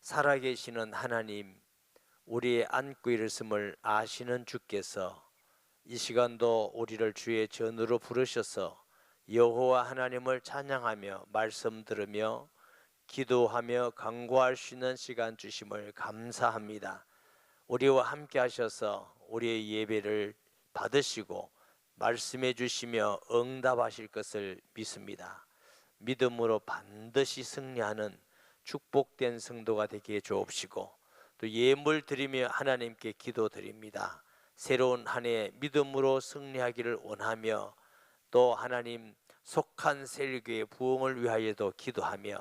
살아계시는 하나님, 우리의 안고 일었음을 아시는 주께서 이 시간도 우리를 주의 전으로 부르셔서 여호와 하나님을 찬양하며 말씀 들으며 기도하며 간구할 수 있는 시간 주심을 감사합니다. 우리와 함께 하셔서 우리의 예배를 받으시고 말씀해 주시며 응답하실 것을 믿습니다. 믿음으로 반드시 승리하는 축복된 성도가 되게 주옵시고, 또 예물 드리며 하나님께 기도드립니다. 새로운 한 해 믿음으로 승리하기를 원하며, 또 하나님 속한 세력의 부흥을 위하여도 기도하며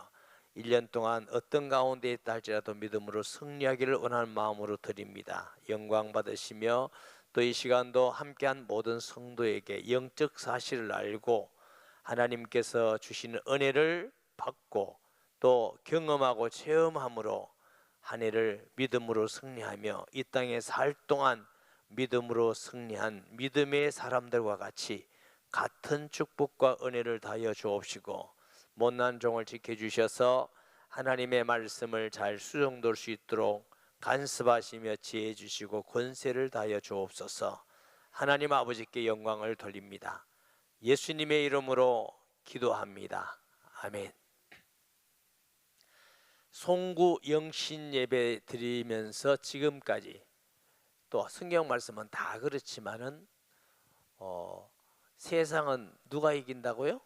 1년 동안 어떤 가운데 있다 할지라도 믿음으로 승리하기를 원하는 마음으로 드립니다. 영광 받으시며, 또 이 시간도 함께한 모든 성도에게 영적 사실을 알고 하나님께서 주시는 은혜를 받고 또 경험하고 체험함으로 한 해를 믿음으로 승리하며 이 땅에 살 동안 믿음으로 승리한 믿음의 사람들과 같이 같은 축복과 은혜를 다하여 주옵시고, 못난 종을 지켜주셔서 하나님의 말씀을 잘 수용될 수 있도록 간섭하시며 지혜 주시고 권세를 다하여 주옵소서. 하나님 아버지께 영광을 돌립니다. 예수님의 이름으로 기도합니다. 아멘. 송구 영신 예배 드리면서 지금까지, 또 성경 말씀은 다 그렇지만은 세상은 누가 이긴다고요?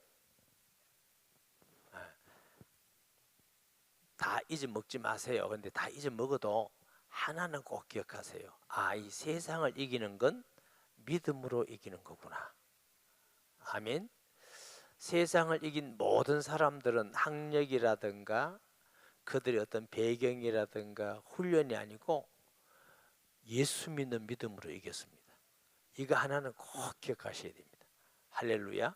다 잊어먹지 마세요. 근데 다 잊어먹어도 하나는 꼭 기억하세요. 이 세상을 이기는 건 믿음으로 이기는 거구나. 아멘. 세상을 이긴 모든 사람들은 학력이라든가 그들의 어떤 배경이라든가 훈련이 아니고 예수 믿는 믿음으로 이겼습니다. 이거 하나는 꼭 기억하셔야 됩니다. 할렐루야.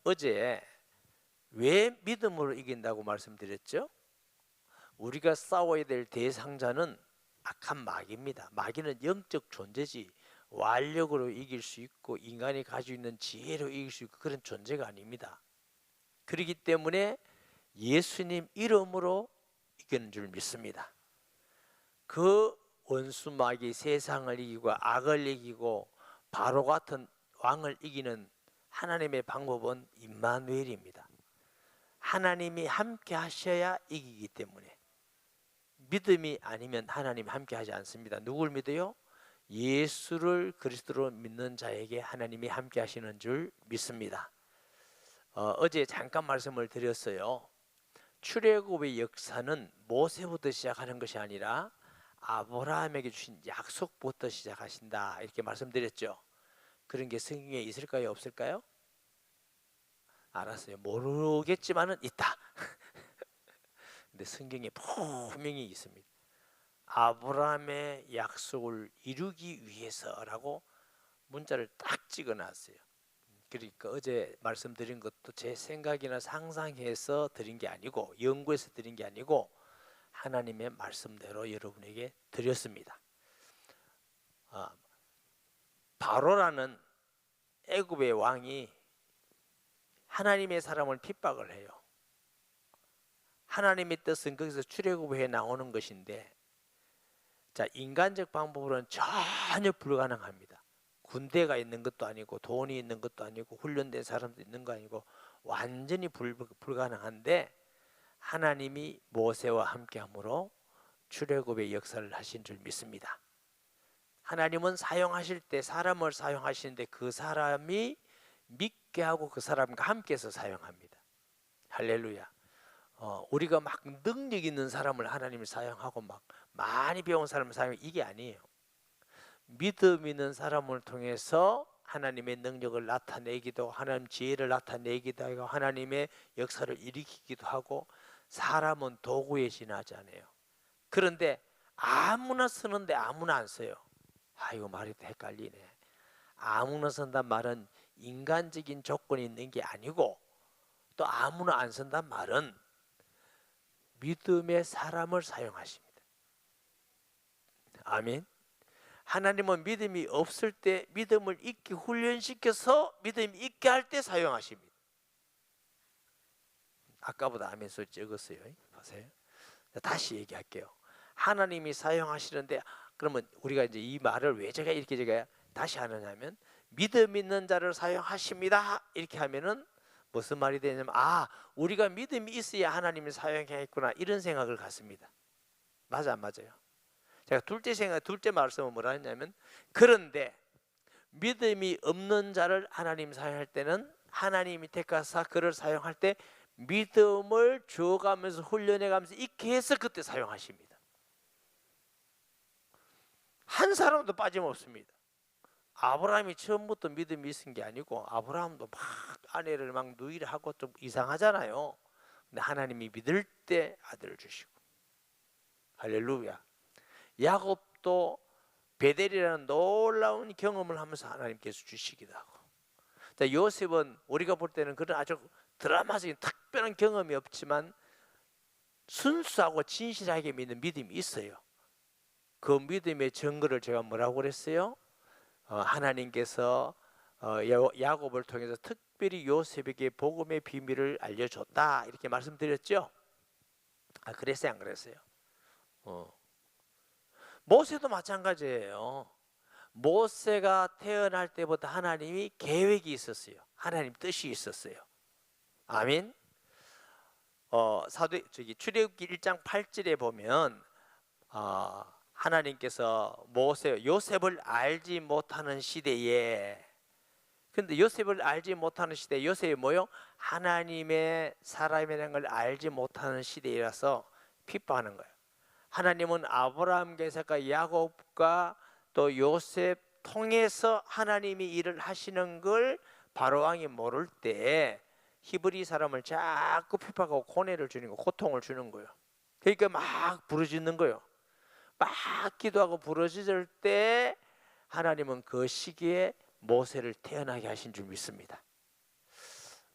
어제 왜 믿음으로 이긴다고 말씀드렸죠? 우리가 싸워야 될 대상자는 악한 마귀입니다. 마귀는 영적 존재지 완력으로 이길 수 있고 인간이 가지고 있는 지혜로 이길 수 있고 그런 존재가 아닙니다. 그렇기 때문에 예수님 이름으로 이기는 줄 믿습니다. 그 원수 마귀 세상을 이기고 악을 이기고 바로 같은 왕을 이기는 하나님의 방법은 임마누엘입니다. 하나님이 함께 하셔야 이기기 때문에, 믿음이 아니면 하나님이 함께 하지 않습니다. 누굴 믿어요? 예수를 그리스도로 믿는 자에게 하나님이 함께 하시는 줄 믿습니다. 어제 잠깐 말씀을 드렸어요. 출애굽의 역사는 모세부터 시작하는 것이 아니라 아브라함에게 주신 약속부터 시작하신다, 이렇게 말씀드렸죠. 그런 게 성경에 있을까요, 없을까요? 알았어요. 모르겠지만은 있다. 근데 성경에 분명히 있습니다. 아브라함의 약속을 이루기 위해서라고 문자를 딱 찍어놨어요. 그러니까 어제 말씀드린 것도 제 생각이나 상상해서 드린 게 아니고 연구해서 드린 게 아니고 하나님의 말씀대로 여러분에게 드렸습니다. 바로라는 애굽의 왕이 하나님의 사람을 핍박을 해요. 하나님의 뜻은 거기서 출애굽에 나오는 것인데, 자, 인간적 방법으로는 전혀 불가능합니다. 군대가 있는 것도 아니고 돈이 있는 것도 아니고 훈련된 사람도 있는 거 아니고 완전히 불가능한데, 하나님이 모세와 함께함으로 출애굽의 역사를 하신 줄 믿습니다. 하나님은 사용하실 때 사람을 사용하시는데 그 사람이 믿게 하고 그 사람과 함께해서 사용합니다. 할렐루야. 우리가 막 능력 있는 사람을 하나님이 사용하고 막 많이 배운 사람을 사용해, 이게 아니에요. 믿음 있는 사람을 통해서 하나님의 능력을 나타내기도, 하나님 지혜를 나타내기도 하고 하나님의 역사를 일으키기도 하고, 사람은 도구에 지나지 않아요. 그런데 아무나 쓰는데 아무나 안 써요. 이거 말이 또 헷갈리네. 아무나 쓴단 말은 인간적인 조건이 있는 게 아니고, 또 아무나 안 쓴단 말은 믿음의 사람을 사용하십니다. 아멘. 하나님은 믿음이 없을 때 믿음을 있게 훈련시켜서 믿음이 있게 할 때 사용하십니다. 아까보다 아멘 소리 적었어요. 보세요. 다시 얘기할게요. 하나님이 사용하시는데, 그러면 우리가 이제 이 말을 왜 제가 다시 하느냐면, 믿음 있는 자를 사용하십니다 이렇게 하면은 무슨 말이 되냐면, 우리가 믿음이 있어야 하나님이 사용하겠구나, 이런 생각을 갖습니다. 맞아, 안 맞아요? 제가 둘째 말씀은 뭐라 했냐면, 그런데 믿음이 없는 자를 하나님 사용할 때는 하나님이 택하사 그를 사용할 때 믿음을 주어가면서 훈련해가면서 익게 해서 그때 사용하십니다. 한 사람도 빠짐없습니다. 아브라함이 처음부터 믿음이 있은 게 아니고, 아브라함도 막 아내를 막 누이를 하고 좀 이상하잖아요. 근데 하나님이 믿을 때 아들을 주시고, 할렐루야. 야곱도 베델이라는 놀라운 경험을 하면서 하나님께서 주시기도 하고, 자, 요셉은 우리가 볼 때는 그런 아주 드라마적인 특별한 경험이 없지만 순수하고 진실하게 믿는 믿음이 있어요. 그 믿음의 증거를 제가 뭐라고 그랬어요? 하나님께서 야곱을 통해서 특별히 요셉에게 복음의 비밀을 알려줬다, 이렇게 말씀드렸죠. 그랬어요, 안 그랬어요? 모세도 마찬가지예요. 모세가 태어날 때부터 하나님이 계획이 있었어요. 하나님 뜻이 있었어요. 아멘. 출애굽기 1장 8절에 보면 하나님께서 요셉을 알지 못하는 시대에, 근데 요셉을 알지 못하는 시대에, 요셉이 뭐요? 하나님의 사람이라는 걸 알지 못하는 시대라서 핍박하는 거예요. 하나님은 아브라함과 이삭과 야곱과 또 요셉 통해서 하나님이 일을 하시는 걸 바로왕이 모를 때 히브리 사람을 자꾸 핍박하고 고뇌를 주는 거, 고통을 주는 거예요. 그러니까 막 부르짖는 거예요. 막 기도하고 부르짖을 때 하나님은 그 시기에 모세를 태어나게 하신 줄 믿습니다.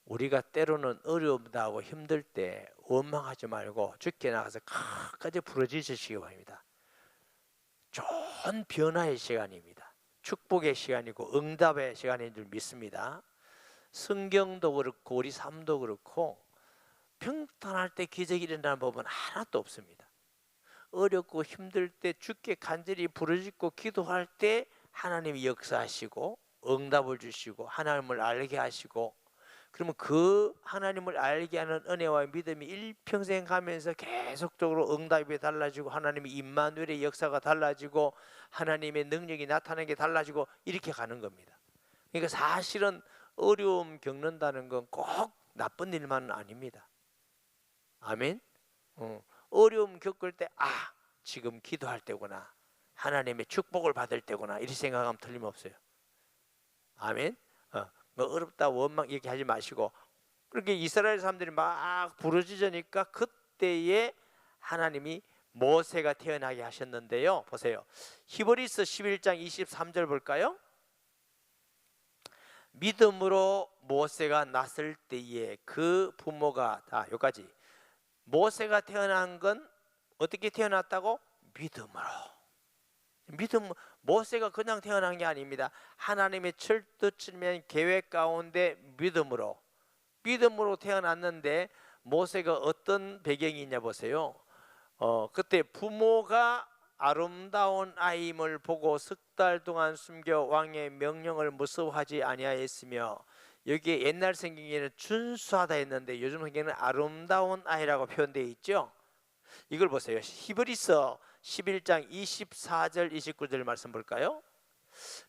우리가 때로는 어려움하고 힘들 때 원망하지 말고 주께 나가서 끝까지 부르짖으시기 바랍니다. 좋은 변화의 시간입니다. 축복의 시간이고 응답의 시간인 줄 믿습니다. 성경도 그렇고 우리 삶도 그렇고 평탄할 때 기적이 일어나는 법은 하나도 없습니다. 어렵고 힘들 때 주께 간절히 부르짖고 기도할 때 하나님이 역사하시고 응답을 주시고 하나님을 알게 하시고, 그러면 그 하나님을 알게 하는 은혜와 믿음이 일평생 가면서 계속적으로 응답이 달라지고 하나님의 임마누엘의 역사가 달라지고 하나님의 능력이 나타나는 게 달라지고 이렇게 가는 겁니다. 그러니까 사실은 어려움 겪는다는 건 꼭 나쁜 일만은 아닙니다. 아멘. 어려움 겪을 때 지금 기도할 때구나, 하나님의 축복을 받을 때구나, 이렇게 생각하면 틀림없어요. 아멘. 뭐 어렵다 원망 얘기하지 마시고, 그렇게 이스라엘 사람들이 막 부르짖으니까 그때에 하나님이 모세가 태어나게 하셨는데요. 보세요. 히브리서 11장 23절 볼까요? 믿음으로 모세가 났을 때에 그 부모가 다, 여기까지. 모세가 태어난 건 어떻게 태어났다고? 믿음. 모세가 그냥 태어난 게 아닙니다. 하나님의 철두철미한 계획 가운데 믿음으로 태어났는데, 모세가 어떤 배경이 있냐 보세요. 그때 부모가 아름다운 아이임을 보고 석 달 동안 숨겨 왕의 명령을 무서워하지 아니하였으며, 여기에 옛날 성경에는 준수하다 했는데 요즘 성경에는 아름다운 아이라고 표현되어 있죠. 이걸 보세요. 히브리서 11장 24절 29절 말씀 볼까요?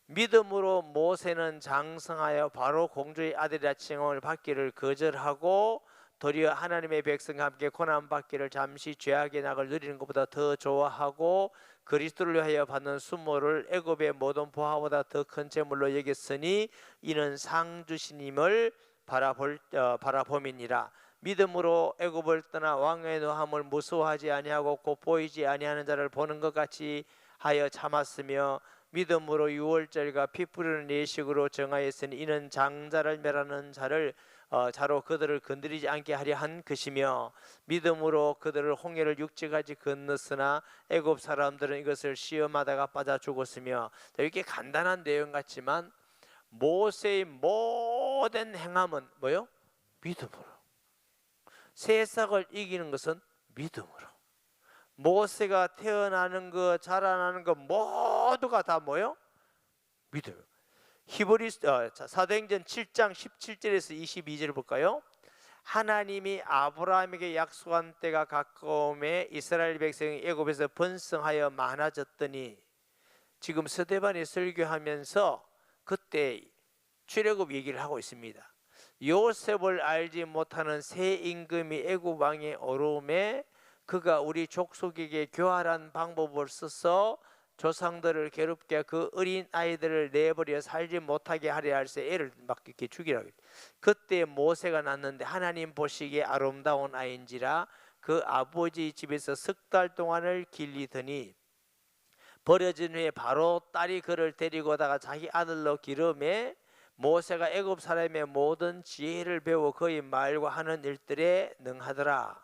믿음으로 모세는 장성하여 바로 공주의 아들이라 칭함을 받기를 거절하고 도리어 하나님의 백성과 함께 고난받기를 잠시 죄악의 낙을 누리는 것보다 더 좋아하고 그리스도를 위하여 받는 수모를 애굽의 모든 보화보다 더 큰 재물로 여겼으니 이는 상 주시님을 바라봄이니라. 믿음으로 애굽을 떠나 왕의 노함을 무서워하지 아니하고 곧 보이지 아니하는 자를 보는 것 같이 하여 참았으며, 믿음으로 유월절과 피 뿌리는 예식으로 정하였으니 이는 장자를 멸하는 자로 그들을 건드리지 않게 하려 한 것이며, 믿음으로 그들을 홍해를 육지까지 건넜으나 애굽 사람들은 이것을 시험하다가 빠져 죽었으며. 이렇게 간단한 내용 같지만 모세의 모든 행함은 믿음으로. 세상을 이기는 것은 믿음으로. 모세가 태어나는 거, 자라나는 거 모두가 다 뭐요? 믿어요. 사도행전 7장 17절에서 22절 볼까요? 하나님이 아브라함에게 약속한 때가 가까움에 이스라엘 백성이 애굽에서 번성하여 많아졌더니, 지금 스데반이 설교하면서 그때 출애굽 얘기를 하고 있습니다. 요셉을 알지 못하는 새 임금이 애굽 왕에 오르매 그가 우리 족속에게 교활한 방법을 써서 조상들을 괴롭게 그 어린 아이들을 내버려 살지 못하게 하려 할세 애를 막 이렇게 죽이라고. 그때 모세가 낳는데 하나님 보시기에 아름다운 아이인지라 그 아버지 집에서 석 달 동안을 길리더니 버려진 후에 바로 딸이 그를 데리고 오다가 자기 아들로 기름에 모세가 애굽 사람의 모든 지혜를 배워 그의 말과 하는 일들에 능하더라.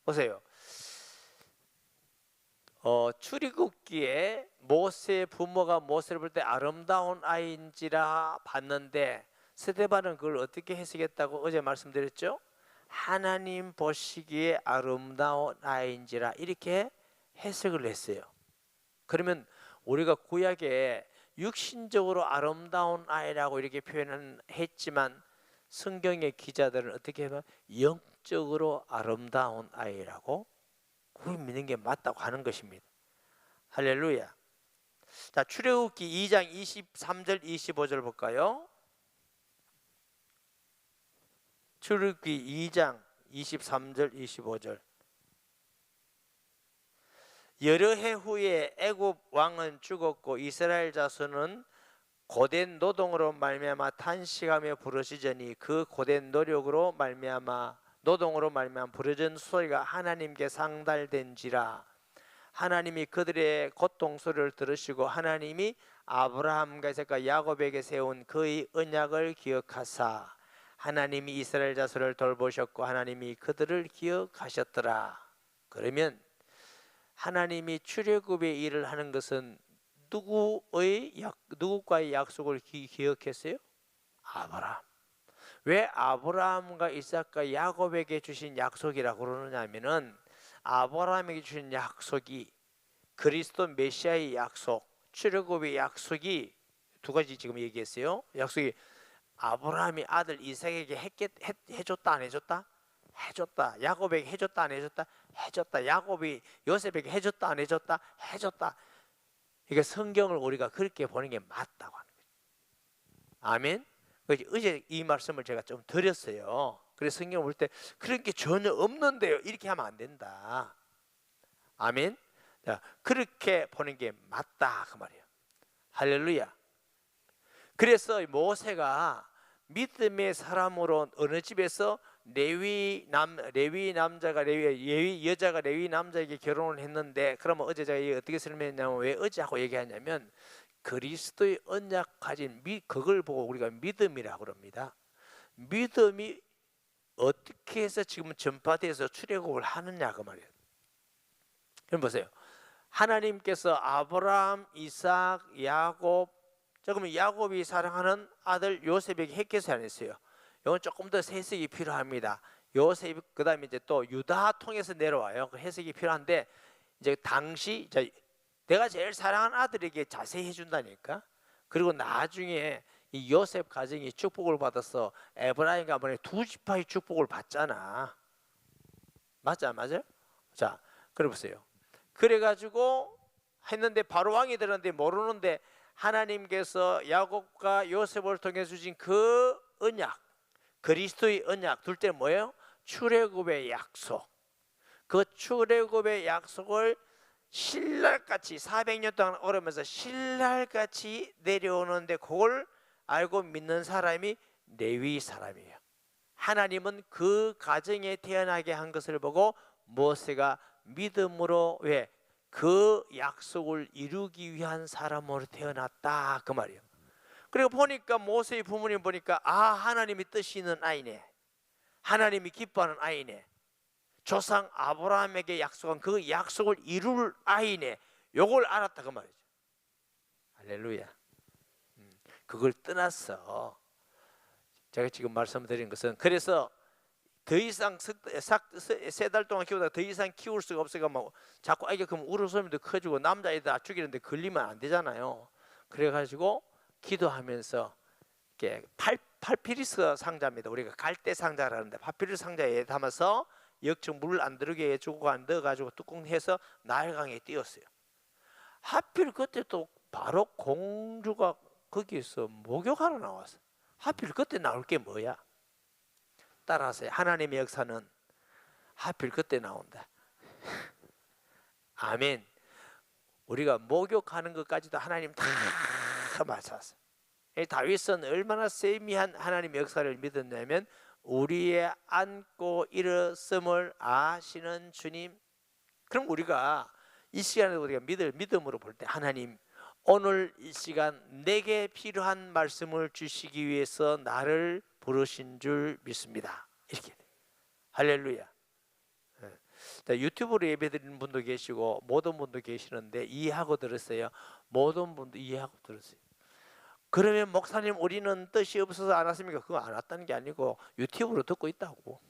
보세요. 출애굽기에 모세의 부모가 모세를 볼 때 아름다운 아이인지라 봤는데, 스데반은 그걸 어떻게 해석했다고 어제 말씀드렸죠? 하나님 보시기에 아름다운 아이인지라 이렇게 해석을 했어요. 그러면 우리가 구약에 육신적으로 아름다운 아이라고 이렇게 표현했지만 성경의 기자들은 어떻게 하면 영적으로 아름다운 아이라고 그걸 믿는 게 맞다고 하는 것입니다. 할렐루야. 자, 출애굽기 2장 23절 25절 볼까요? 출애굽기 2장 23절 25절. 여러 해 후에 애굽 왕은 죽었고 이스라엘 자손은 고된 노동으로 말미암아 탄식하며 부르짖으니 그 고된 노력으로 말미암아 노동으로 말미암아 부르짖은 소리가 하나님께 상달된지라. 하나님이 그들의 고통 소리를 들으시고 하나님이 아브라함과 이삭과 야곱에게 세운 그의 언약을 기억하사 하나님이 이스라엘 자손을 돌보셨고 하나님이 그들을 기억하셨더라. 그러면 하나님이 출애굽의 일을 하는 것은 누구과의 약속을 기억했어요? 아브라함. 왜 아브라함과 이삭과 야곱에게 주신 약속이라고 그러느냐 하면은 아브라함에게 주신 약속이 그리스도 메시아의 약속, 출애굽의 약속이 두 가지 지금 얘기했어요. 약속이 아브라함이 아들 이삭에게 해줬다 안 해줬다? 해줬다. 야곱에게 해줬다 안 해줬다? 해줬다. 야곱이 요셉에게 해줬다 안 해줬다? 해줬다. 그러니까 성경을 우리가 그렇게 보는 게 맞다고 하는 거죠. 아멘. 어제 이 말씀을 제가 좀 드렸어요. 그래서 성경 볼 때 그런 게 전혀 없는데요, 이렇게 하면 안 된다. 아멘. 자, 그렇게 보는 게 맞다 그 말이에요. 할렐루야. 그래서 모세가 믿음의 사람으로 어느 집에서 레위 남자가 레위 여자가 레위 남자에게 결혼을 했는데, 그러면 어제 제가 어떻게 설명했냐면, 왜 어제 하고 얘기하냐면 그리스도의 언약 가진 그걸 보고 우리가 믿음이라고 그럽니다. 믿음이 어떻게 해서 지금 전파돼서 출애굽을 하느냐 그 말이에요. 그럼 보세요. 하나님께서 아브라함, 이삭, 야곱, 그러면 야곱이 사랑하는 아들 요셉에게 했겠어요, 안 했어요? 이건 조금 더 해석이 필요합니다. 요셉 그다음에 이제 또 유다 통해서 내려와요. 그 해석이 필요한데, 이제 당시 내가 제일 사랑하는 아들에게 자세히 해준다니까. 그리고 나중에 이 요셉 가정이 축복을 받아서 에브라임 가문에 두 지파의 축복을 받잖아. 맞아, 맞아요? 자, 그래 보세요. 그래가지고 했는데 바로 왕이 되는데 모르는데 하나님께서 야곱과 요셉을 통해 주신 그 언약, 그리스도의 언약, 둘째 뭐예요? 출애굽의 약속. 그 출애굽의 약속을 신랄같이 400년 동안 오르면서 신랄같이 내려오는데 그걸 알고 믿는 사람이 레위 사람이에요. 하나님은 그 가정에 태어나게 한 것을 보고 모세가 믿음으로 왜? 그 약속을 이루기 위한 사람으로 태어났다 그 말이에요. 그리고 보니까 모세의 부모님 보니까 하나님이 뜻이 있는 아이네, 하나님이 기뻐하는 아이네, 조상 아브라함에게 약속한 그 약속을 이룰 아이네, 요걸 알았다 그 말이죠. 할렐루야. 그걸 떠났어. 제가 지금 말씀드린 것은, 그래서 더 이상 세 달 동안 키우다가 더 이상 키울 수가 없어가 막 자꾸 아이가 그럼 울음소리도 커지고 남자애들 죽이는데 걸리면 안 되잖아요. 그래가지고 기도하면서 이렇게 팔피리스 상자입니다. 우리가 갈대 상자를 하는데 파피리스 상자에 담아서 역청 물 안 들어게 해주고 안 넣어가지고 뚜껑 해서 나일강에 띄웠어요. 하필 그때 또 바로 공주가 거기에서 목욕하러 나왔어. 하필 그때 나올 게 뭐야? 따라하세요. 하나님의 역사는 하필 그때 나온다. 아멘. 우리가 목욕하는 것까지도 하나님 다 맞췄어. 다윗은 얼마나 세미한 하나님의 역사를 믿었냐면 우리의 안고 일었음을 아시는 주님. 그럼 우리가 이 시간에 우리가 믿음으로 볼 때 하나님 오늘 이 시간 내게 필요한 말씀을 주시기 위해서 나를 부르신 줄 믿습니다. 이렇게 돼. 할렐루야. 유튜브로 예배드리는 분도 계시고 모든 분도 계시는데 이해하고 들었어요. 모든 분도 이해하고 들었어요. 그러면 목사님 우리는 뜻이 없어서 안 왔습니까? 그거 안 왔다는 게 아니고 유튜브로 듣고 있다고.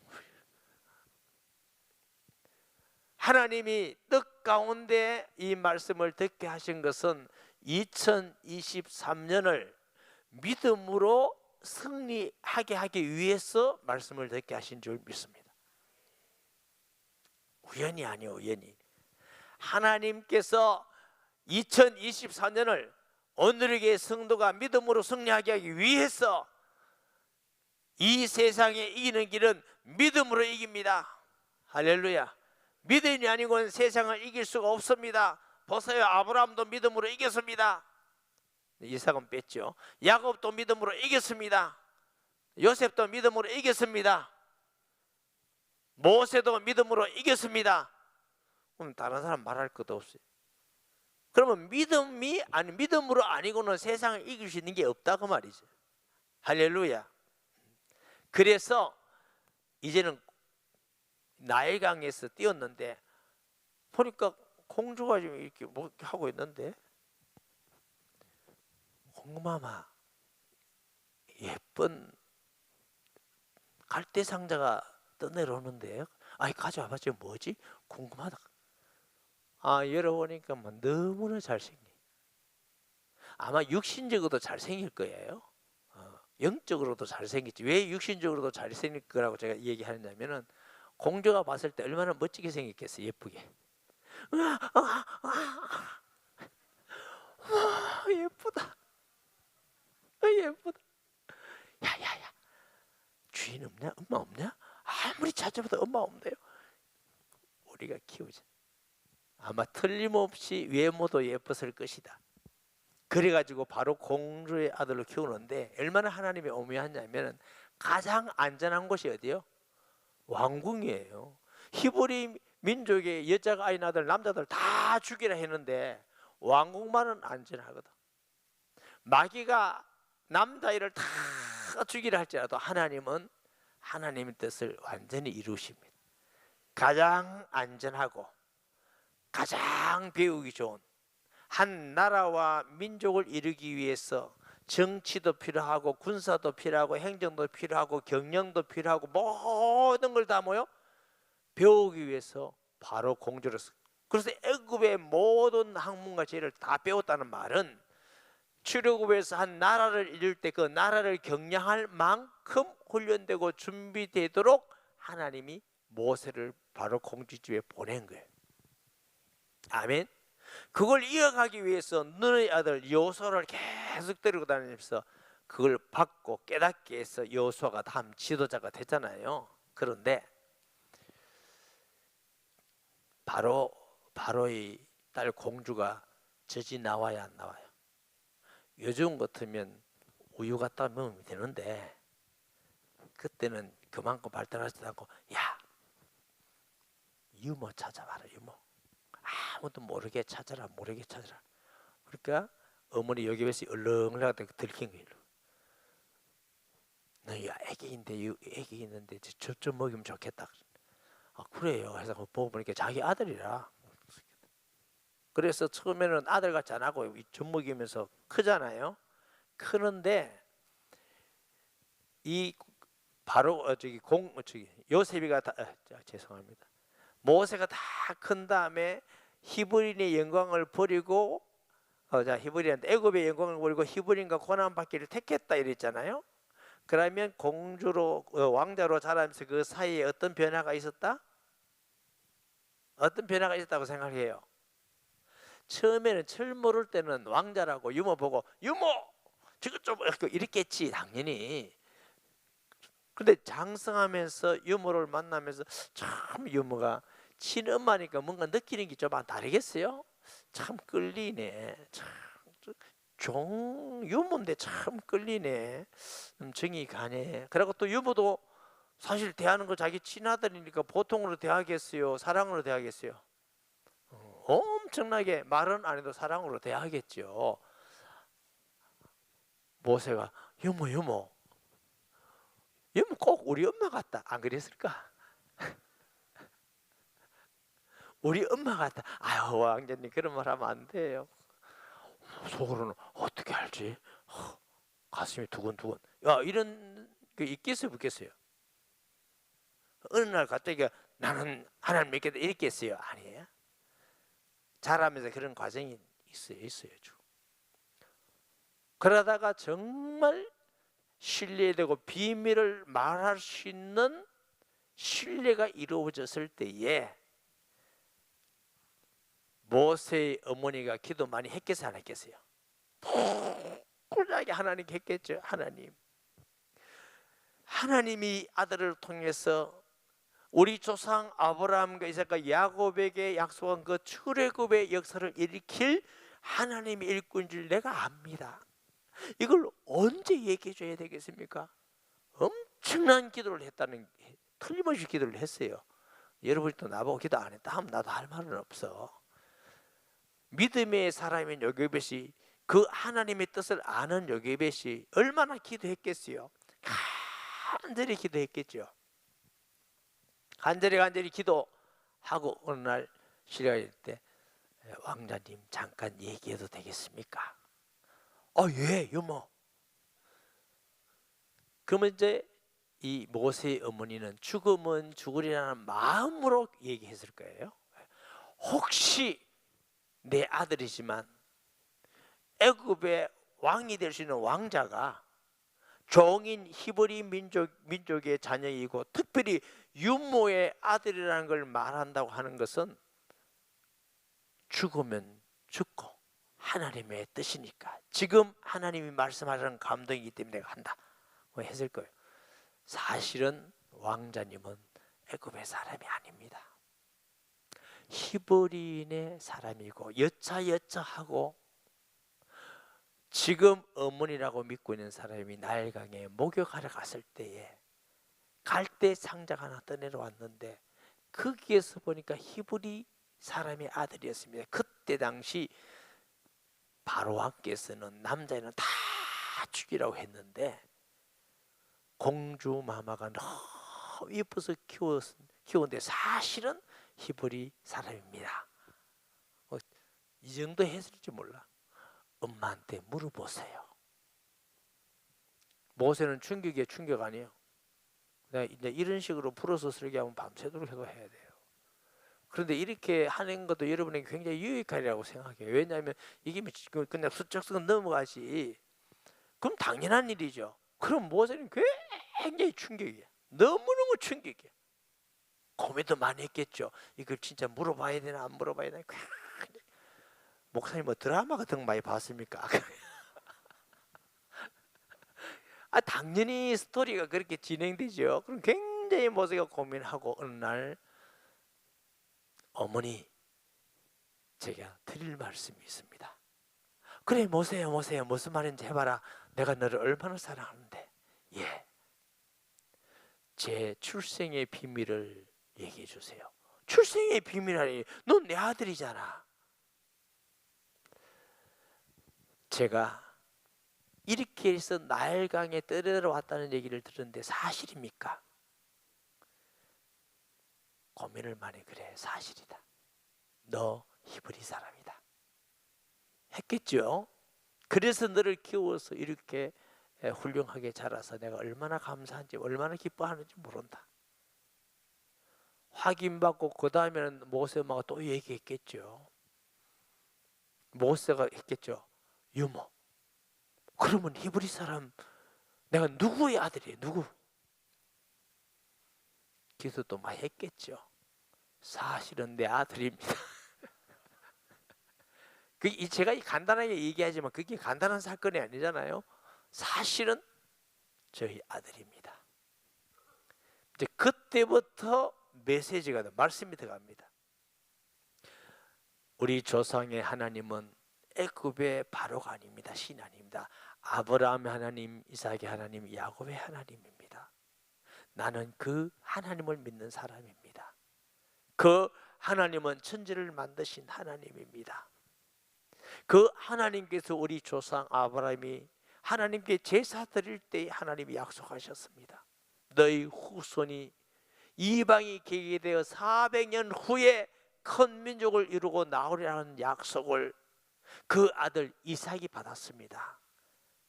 하나님이 뜻 가운데 이 말씀을 듣게 하신 것은 2023년을 믿음으로 승리하게 하기 위해서 말씀을 듣게 하신 줄 믿습니다. 우연이 아니에요. 우연이. 하나님께서 2024년을 오늘의 성도가 믿음으로 승리하게 하기 위해서 이 세상에 이기는 길은 믿음으로 이깁니다. 할렐루야. 믿음이 아니고는 세상을 이길 수가 없습니다. 보세요. 아브라함도 믿음으로 이겼습니다. 이삭은 뺐죠. 야곱도 믿음으로 이겼습니다. 요셉도 믿음으로 이겼습니다. 모세도 믿음으로 이겼습니다. 그럼 다른 사람 말할 것도 없어요. 그러면 믿음으로 아니고는 세상을 이길 수 있는 게 없다고 말이죠. 할렐루야. 그래서 이제는 나일강에서 뛰었는데 보니까 공주가 지금 이렇게 뭐 하고 있는데 공마마 예쁜 갈대 상자가 떠내려오는데 아이 가져와봐. 지금 뭐지? 궁금하다. 열어보니까 뭐 너무나 잘생긴. 아마 육신적으로도 잘생길 거예요. 영적으로도 잘생겼지. 왜 육신적으로도 잘생길 거라고 제가 얘기하냐면은 공주가 봤을 때 얼마나 멋지게 생겼겠어요. 예쁘게. 예쁘다. 예쁘다. 야야야, 주인 없냐? 엄마 없냐? 아무리 찾아봐도 엄마 없네요. 우리가 키우자. 아마 틀림없이 외모도 예뻤을 것이다. 그래가지고 바로 공주의 아들로 키우는데 얼마나 하나님이 오묘하냐면 가장 안전한 곳이 어디요? 왕궁이에요. 히브리 민족의 여자가 아이 아들 남자들 다 죽이라 했는데 왕궁만은 안전하거든. 마귀가 남자아이를 다 죽이라 할지라도 하나님은 하나님의 뜻을 완전히 이루십니다. 가장 안전하고 가장 배우기 좋은 한 나라와 민족을 이루기 위해서 정치도 필요하고 군사도 필요하고 행정도 필요하고 경영도 필요하고 모든 걸 다 뭐요? 배우기 위해서 바로 공주를 썼어요. 그래서 애굽의 모든 학문과 지혜를 다 배웠다는 말은 출애굽에서 한 나라를 이룰 때 그 나라를 경영할 만큼 훈련되고 준비되도록 하나님이 모세를 바로 공주 집에 보낸 거예요. 아멘. 그걸 이어가기 위해서 눈의 아들 여호수아를 계속 데리고 다니면서 그걸 받고 깨닫게 해서 여호수아가 다음 지도자가 됐잖아요. 그런데 바로의 딸 공주가 젖이 나와야 안 나와요? 요즘 같으면 우유 갖다 먹으면 되는데 그때는 그만큼 발달하지도 않고 야 유모 찾아봐라. 유모 아무도 모르게 찾아라. 그러니까 어머니 여기 에서 얼렁얼렁하다 들킨 거예요. 너야 애기 있는데 좀 먹이면 좋겠다. 그래요. 해서 보고 보니까 자기 아들이라. 그래서 처음에는 아들 같지 안 하고 젖 먹이면서 크잖아요. 크는데 이 바로 요셉이가 죄송합니다. 모세가 다 큰 다음에 히브리인의 영광을 버리고 히브리인한테 애굽의 영광을 버리고 히브리인과 고난받기를 택했다 이랬잖아요. 그러면 공주로 왕자로 자라면서 그 사이에 어떤 변화가 있었다? 어떤 변화가 있었다고 생각해요? 처음에는 철 모를 때는 왕자라고 유모 보고 유모 저것 좀 이랬겠지 당연히. 근데 장성하면서 유모를 만나면서 참 유모가 친엄마니까 뭔가 느끼는 게 좀 다르겠어요? 참 끌리네. 참 유모인데 참 끌리네. 정이 가네. 그리고 또 유모도 사실 대하는 거 자기 친아들이니까 보통으로 대하겠어요? 사랑으로 대하겠어요? 엄청나게 말은 안 해도 사랑으로 대하겠죠. 모세가 유모 꼭 우리 엄마 같다 안 그랬을까? 우리 엄마 같다. 아유 왕자님 그런 말 하면 안 돼요. 속으로는 어떻게 알지? 가슴이 두근두근. 야 이런 게 있겠어요 없겠어요? 어느 날 갑자기 나는 하나님 믿겠다 이랬겠어요? 아니에요. 자라면서 그런 과정이 있어요. 그러다가 정말 신뢰되고 비밀을 말할 수 있는 신뢰가 이루어졌을 때에 모세의 어머니가 기도 많이 했겠어요 안 했겠어요? 꿀하게 하나님께 했겠죠. 하나님이 아들을 통해서 우리 조상 아브라함과 이삭과 야곱에게 약속한 그 출애굽의 역사를 일으킬 하나님의 일꾼인 줄 내가 압니다. 이걸 언제 얘기해 줘야 되겠습니까? 엄청난 기도를 했다는, 틀림없이 기도를 했어요. 여러분이 또 나보고 기도 안 했다 하면 나도 할 말은 없어. 믿음의 사람인 요게벳이, 그 하나님의 뜻을 아는 요게벳이 얼마나 기도했겠어요? 간절히 기도했겠죠. 간절히 기도하고 어느 날 시간일 때 왕자님 잠깐 얘기해도 되겠습니까? 예, 유모. 그러면 이제 이 모세의 어머니는 죽으면 죽으리라는 마음으로 얘기했을 거예요. 혹시 내 아들이지만 애굽의 왕이 될 수 있는 왕자가 종인 히브리 민족의 자녀이고 특별히 유모의 아들이라는 걸 말한다고 하는 것은 죽으면 죽고 하나님의 뜻이니까 지금 하나님이 말씀하시는 감동이기 때문에 내가 한다 했을 거예요. 사실은 왕자님은 애굽의 사람이 아닙니다. 히브리인의 사람이고 여차하고 지금 어머니라고 믿고 있는 사람이 나일강에 목욕하러 갔을 때에 갈대 상자가 하나 떠내려왔는데 거기에서 보니까 히브리 사람의 아들이었습니다. 그때 당시 바로 왕께서는 남자애는 다 죽이라고 했는데 공주 마마가 너무 예뻐서 키웠는데 사실은 히브리 사람입니다. 이 정도 했을지 몰라. 엄마한테 물어보세요. 모세는 충격이에요, 충격 아니에요. 이제 이런 식으로 풀어서 설교하면 밤새도록 해도 해야 돼요. 그런데 이렇게 하는 것도 여러분에게 굉장히 유익하리라고 생각해요. 왜냐하면 이게 그냥 수적으로 넘어가지. 그럼 당연한 일이죠. 그럼 모세는 굉장히 충격이에요. 너무너무 충격이에요. 고민도 많이 했겠죠. 이걸 진짜 물어봐야 되나 안 물어봐야 되나. 목사님 뭐 드라마 같은 거 많이 봤습니까? 당연히 스토리가 그렇게 진행되죠. 그럼 굉장히 모세가 고민하고 어느 날 어머니 제가 드릴 말씀이 있습니다. 그래 모세야 무슨 말인지 해봐라. 내가 너를 얼마나 사랑하는데. 제 출생의 비밀을 얘기해 주세요. 출생의 비밀이라니 넌 내 아들이잖아. 제가 이렇게 해서 나일강에 떠내려왔다는 얘기를 들었는데 사실입니까? 고민을 많이 그래. 사실이다. 너 히브리 사람이다. 했겠죠. 그래서 너를 키워서 이렇게 훌륭하게 자라서 내가 얼마나 감사한지 얼마나 기뻐하는지 모른다. 확인받고 그 다음에는 모세 엄마가 또 얘기했겠죠. 모세가 했겠죠. 유모, 그러면 히브리 사람 내가 누구의 아들이에요? 누구? 기도도 많이 했겠죠. 사실은 내 아들입니다. 제가 간단하게 얘기하지만 그게 간단한 사건이 아니잖아요. 사실은 저희 아들입니다. 이제 그때부터 메시지가 말씀이 들어갑니다. 우리 조상의 하나님은 애굽의 바로가 아닙니다. 신이 아닙니다. 아브라함의 하나님, 이삭의 하나님, 야곱의 하나님입니다. 나는 그 하나님을 믿는 사람입니다. 그 하나님은 천지를 만드신 하나님입니다. 그 하나님께서 우리 조상 아브라함이 하나님께 제사 드릴 때 하나님이 약속하셨습니다. 너희 후손이 이방이 계기되어 400년 후에 큰 민족을 이루고 나오리라는 약속을 그 아들 이삭이 받았습니다.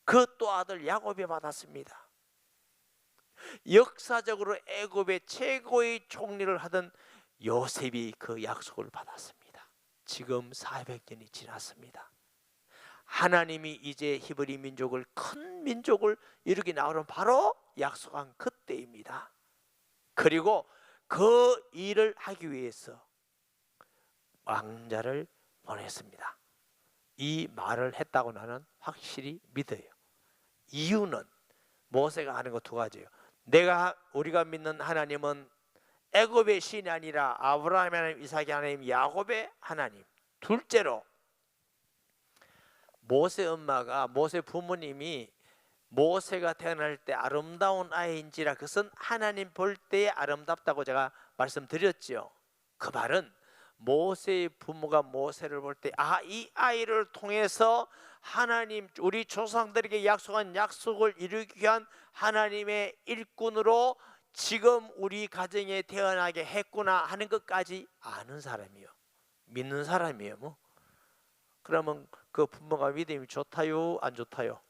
그 또 아들 야곱이 받았습니다. 역사적으로 애굽의 최고의 총리를 하던 요셉이 그 약속을 받았습니다. 지금 400년이 지났습니다. 하나님이 이제 히브리 민족을 큰 민족을 이루게 나오는 바로 약속한 그때입니다. 그리고 그 일을 하기 위해서 왕자를 보냈습니다. 이 말을 했다고 나는 확실히 믿어요. 이유는 모세가 하는 거 두 가지예요. 우리가 믿는 하나님은 애굽의 신이 아니라 아브라함의 하나님, 이삭의 하나님, 야곱의 하나님. 둘째로 모세 엄마가, 모세 부모님이 모세가 태어날 때 아름다운 아이인지라 그것은 하나님 볼 때에 아름답다고 제가 말씀드렸죠. 그 말은 모세의 부모가 모세를 볼 때 이 아이를 통해서 하나님, 우리 조상들에게 약속한 약속을 이루기 위한 하나님의 일꾼으로 지금 우리 가정에 태어나게 했구나 하는 것까지 아는 사람이요, 믿는 사람이에요. 뭐 그러면 그 부모가 믿음이 좋다요, 안 좋다요?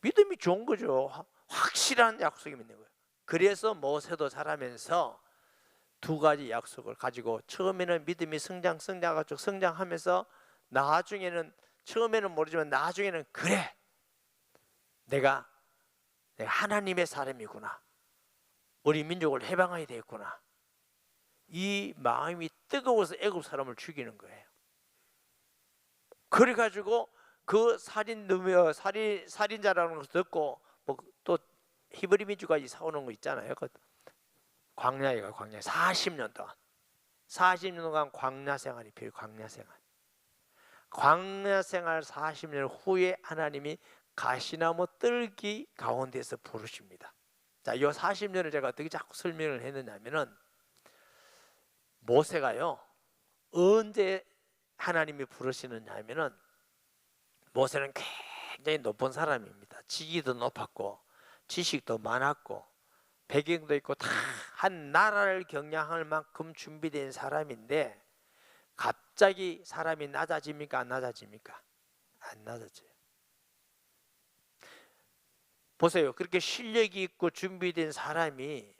믿음이 좋은 거죠. 확실한 약속이 믿는 거예요. 그래서 모세도 자라면서 두 가지 약속을 가지고 처음에는 믿음이 성장하면서 나중에는, 처음에는 모르지만 나중에는 그래, 내가 하나님의 사람이구나, 우리 민족을 해방해야 되겠구나, 이 마음이 뜨거워서 애굽 사람을 죽이는 거예요. 그래가지고 그 살인자라는 것을 듣고 또 히브리 민족까지 사오는 거 있잖아요. 광야에 40년 동안 광야 생활이 필요해요. 광야 생활 40년 후에 하나님이 가시나무 뜰기 가운데서 부르십니다. 자, 이 40년을 제가 어떻게 자꾸 설명을 했느냐면은, 모세가요 언제 하나님이 부르시느냐 하면은, 모세는 굉장히 높은 사람입니다. 직위도 높았고 지식도 많았고 배경도 있고 다 한 나라를 경영할 만큼 준비된 사람인데, 갑자기 사람이 낮아집니까? 안 낮아집니까? 안 낮아져요. 보세요. 그렇게 실력이 있고 준비된 사람이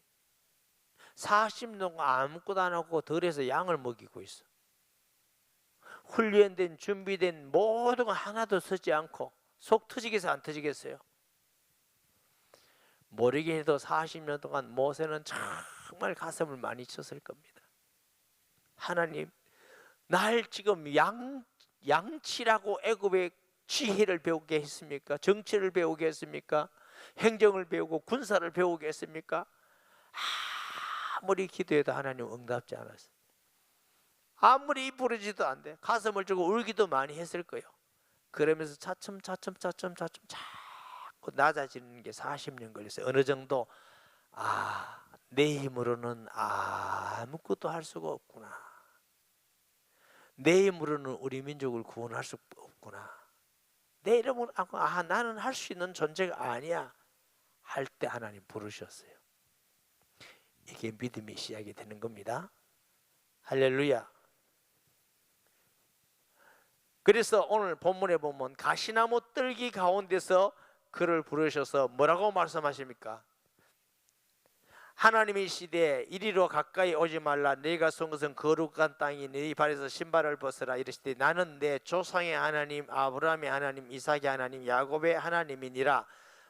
40년 아무것도 안 하고 들에서 양을 먹이고 있어. 훈련된 준비된 모든 거 하나도 쓰지 않고 속 터지겠어요? 안 터지겠어요? 모르게 해도 40년 동안 모세는 정말 가슴을 많이 쳤을 겁니다. 하나님, 날 지금 양치라고 애굽의 지혜를 배우게 했습니까? 정치를 배우게 했습니까? 행정을 배우고 군사를 배우게 했습니까? 아무리 기도해도 하나님 응답지 않았어요. 아무리 입 부러지도 안 돼. 가슴을 주고 울기도 많이 했을 거예요. 그러면서 차츰 자꾸 낮아지는 게 40년 걸렸어요. 어느 정도 내 힘으로는 아무것도 할 수가 없구나. 내 힘으로는 우리 민족을 구원할 수 없구나. 내 이름은 나는 할 수 있는 존재가 아니야 할 때 하나님 부르셨어요. 이게 믿음의 시작이 되는 겁니다. 할렐루야. 그래서 오늘 본문에 보면 가시나무 뜰기 가운데서 그를 부르셔서 뭐라고 말씀하십니까? 하나님의 시대에 이리로 가까이 오지 말라. 네가 선 것은 거룩한 땅이 네 발에서 신발을 벗으라. 이르시되 나는 내 조상의 하나님 아브라함의 하나님 이삭의 하나님 야곱의 하나님이니라.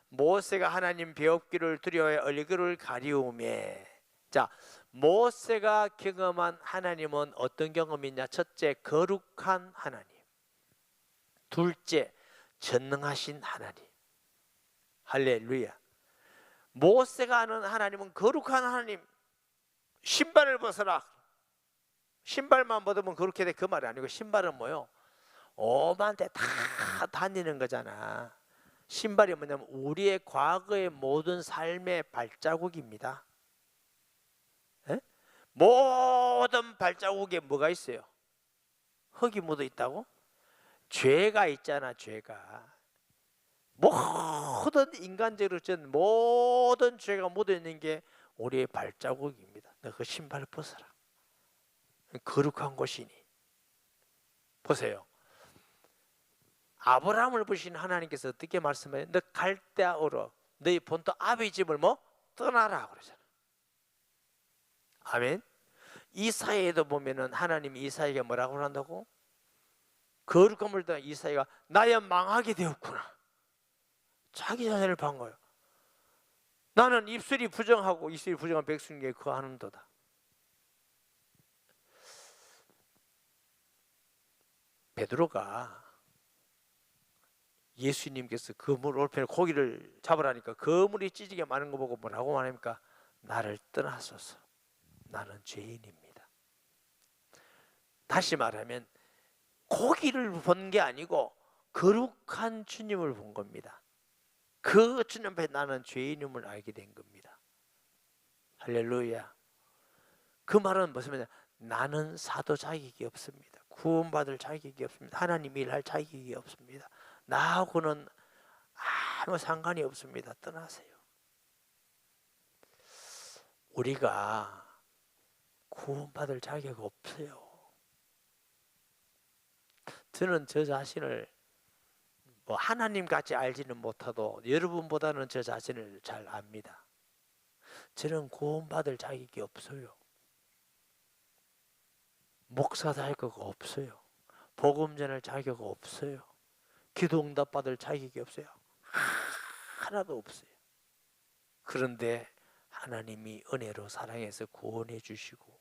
모세가 하나님 배웁기를 두려워해 얼굴을 가리우매. 자, 모세가 경험한 하나님은 어떤 경험이냐? 첫째, 거룩한 하나님. 둘째, 전능하신 하나님. 할렐루야. 모세가 아는 하나님은 거룩한 하나님. 신발을 벗어라. 신발만 벗으면 그렇게 돼, 그 말이 아니고, 신발은 뭐요? 오만 대 다 다니는 거잖아. 신발이 뭐냐면 우리의 과거의 모든 삶의 발자국입니다. 에? 모든 발자국에 뭐가 있어요? 흙이 묻어 있다고? 죄가 있잖아. 죄가 모든 인간적으로 전 모든 죄가 묻어 있는 게 우리의 발자국입니다. 너 그 신발을 벗어라. 거룩한 곳이니. 보세요. 아브라함을 보신 하나님께서 어떻게 말씀해요? 너 갈대아우로 너희 본토 아비 집을 뭐 떠나라 그러잖아. 아멘. 이사야에도 보면은 하나님이 이사야에게 뭐라고 한다고? 거룩함을 떠나 이사야가 나야 망하게 되었구나. 자기 자신을 반거예요. 나는 입술이 부정하고 입술이 부정한 백성에게 거하는도다. 베드로가 예수님께서 그물 올편에 고기를 잡으라니까 그물이 찢어지게 많은 거 보고 뭐라고 말합니까? 나를 떠나소서. 나는 죄인입니다. 다시 말하면 고기를 본 게 아니고 거룩한 주님을 본 겁니다. 그 주님 앞에 나는 죄인임을 알게 된 겁니다. 할렐루야. 그 말은 무슨 나는 사도 자격이 없습니다. 구원받을 자격이 없습니다. 하나님 일할 자격이 없습니다. 나하고는 아무 상관이 없습니다. 떠나세요. 우리가 구원받을 자격 없어요. 저는 저 자신을 뭐 하나님같이 알지는 못하도 여러분보다는 저 자신을 잘 압니다. 저는 구원받을 자격이 없어요. 목사 자격 없어요. 복음 전할 자격 없어요. 기도 응답 받을 자격이 없어요. 하나도 없어요. 그런데 하나님이 은혜로 사랑해서 구원해 주시고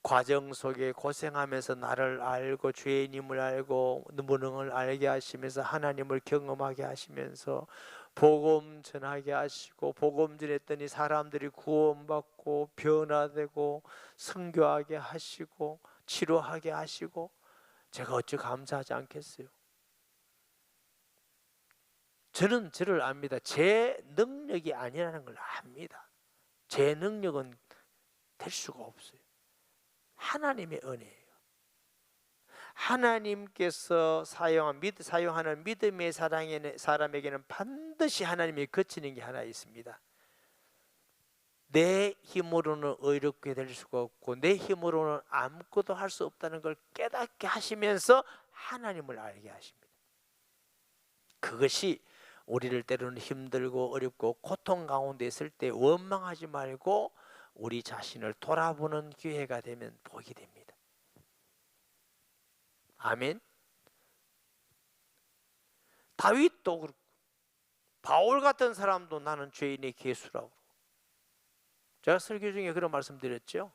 과정 속에 고생하면서 나를 알고 죄인임을 알고 무능을 알게 하시면서 하나님을 경험하게 하시면서 복음 전하게 하시고 복음 전했더니 사람들이 구원받고 변화되고 선교하게 하시고 치료하게 하시고 제가 어찌 감사하지 않겠어요? 저는 저를 압니다. 제 능력이 아니라는 걸 압니다. 제 능력은 될 수가 없어요. 하나님의 은혜예요. 하나님께서 사용하는 믿음의 사람에게는 반드시 하나님이 거치는 게 하나 있습니다. 내 힘으로는 의롭게 될 수가 없고 내 힘으로는 아무것도 할 수 없다는 걸 깨닫게 하시면서 하나님을 알게 하십니다. 그것이 우리를 때로는 힘들고 어렵고 고통 가운데 있을 때 원망하지 말고 우리 자신을 돌아보는 기회가 되면 복이 됩니다. 아멘. 다윗도 그렇고 바울 같은 사람도 나는 죄인의 개수라고. 제가 설교 중에 그런 말씀 드렸죠.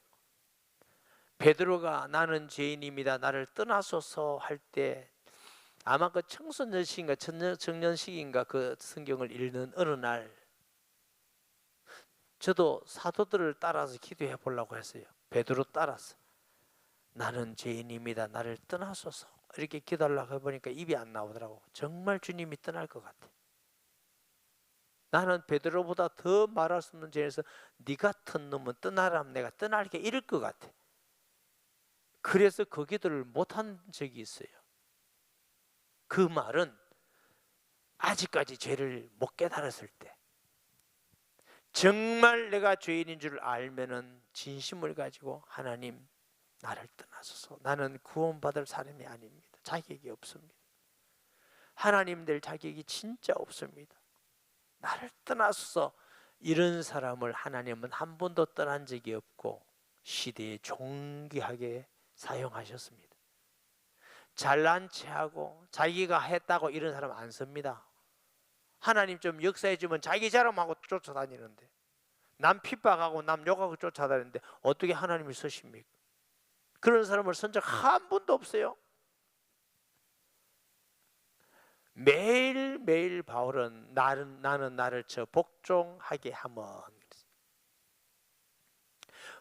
베드로가 나는 죄인입니다. 나를 떠나소서 할 때 아마 그 청소년식인가 청년식인가 그 성경을 읽는 어느 날 저도 사도들을 따라서 기도해 보려고 했어요. 베드로 따라서 나는 죄인입니다. 나를 떠나소서 이렇게 기도하려고 해보니까 입이 안 나오더라고. 정말 주님이 떠날 것 같아. 나는 베드로보다 더 말할 수 없는 죄에서 네 같은 놈은 떠나라면 내가 떠날게 이럴 것 같아. 그래서 그 기도를 못한 적이 있어요. 그 말은 아직까지 죄를 못 깨달았을 때 정말 내가 죄인인 줄 알면은 진심을 가지고 하나님 나를 떠나소서. 나는 구원받을 사람이 아닙니다. 자격이 없습니다. 하나님 될 자격이 진짜 없습니다. 나를 떠나소서. 이런 사람을 하나님은 한 번도 떠난 적이 없고 시대에 존귀하게 사용하셨습니다. 잘난 체하고 자기가 했다고 이런 사람 안 씁니다. 하나님 좀 역사해 주면 자기 자랑하고 쫓아다니는데, 남 핍박하고 남 욕하고 쫓아다니는데 어떻게 하나님이 쓰십니까? 그런 사람을 쓴 적 한 번도 없어요. 매일매일 바울은 나는 나를 저 복종하게 하면,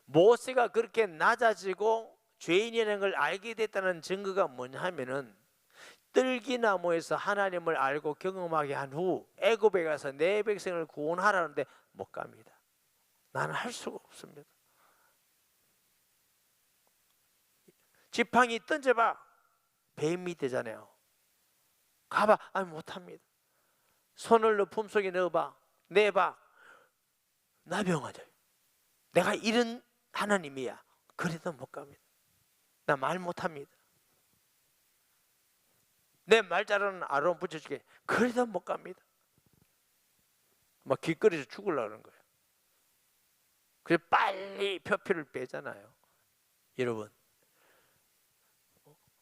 모세가 그렇게 낮아지고 죄인이라는 걸 알게 됐다는 증거가 뭐냐 하면은, 뜰기나무에서 하나님을 알고 경험하게 한 후 애굽에 가서 내 백성을 구원하라는데 못 갑니다. 나는 할 수가 없습니다. 지팡이 던져봐, 뱀이 되잖아요. 가봐, 아니 못합니다. 손을 너 품속에 넣어봐, 내봐, 나 병하죠. 내가 이런 하나님이야. 그래도 못 갑니다. 나 말 못합니다. 내 말자로는 아론 붙여줄게. 그래도 못 갑니다. 막 길거리에서 죽으려고 하는 거예요. 그래서 빨리 표피를 빼잖아요. 여러분,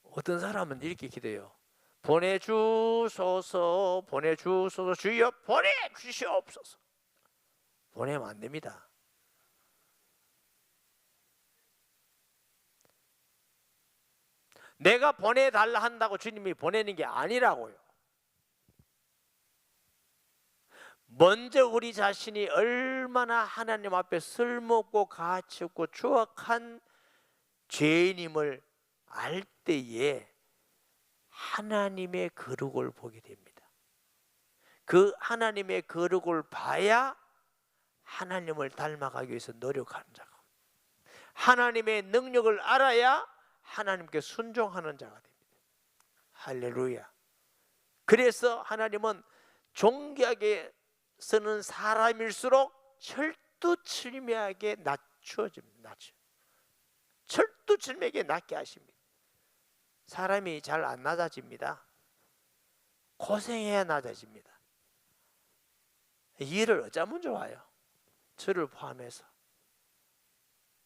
어떤 사람은 이렇게 기도해요. 보내주소서, 보내주소서, 주여 보내주시옵소서. 보내면 안 됩니다. 내가 보내달라 한다고 주님이 보내는 게 아니라고요. 먼저 우리 자신이 얼마나 하나님 앞에 쓸모없고 가치 없고 추악한 죄인임을 알 때에 하나님의 거룩을 보게 됩니다. 그 하나님의 거룩을 봐야 하나님을 닮아가기 위해서 노력하는 자가, 하나님의 능력을 알아야 하나님께 순종하는 자가 됩니다. 할렐루야. 그래서 하나님은 존귀하게 쓰는 사람일수록 철두철미하게 낮춰집니다. 철두철미하게 낮게 하십니다. 사람이 잘 안 낮아집니다. 고생해야 낮아집니다. 일을 어쩌면 좋아요. 저를 포함해서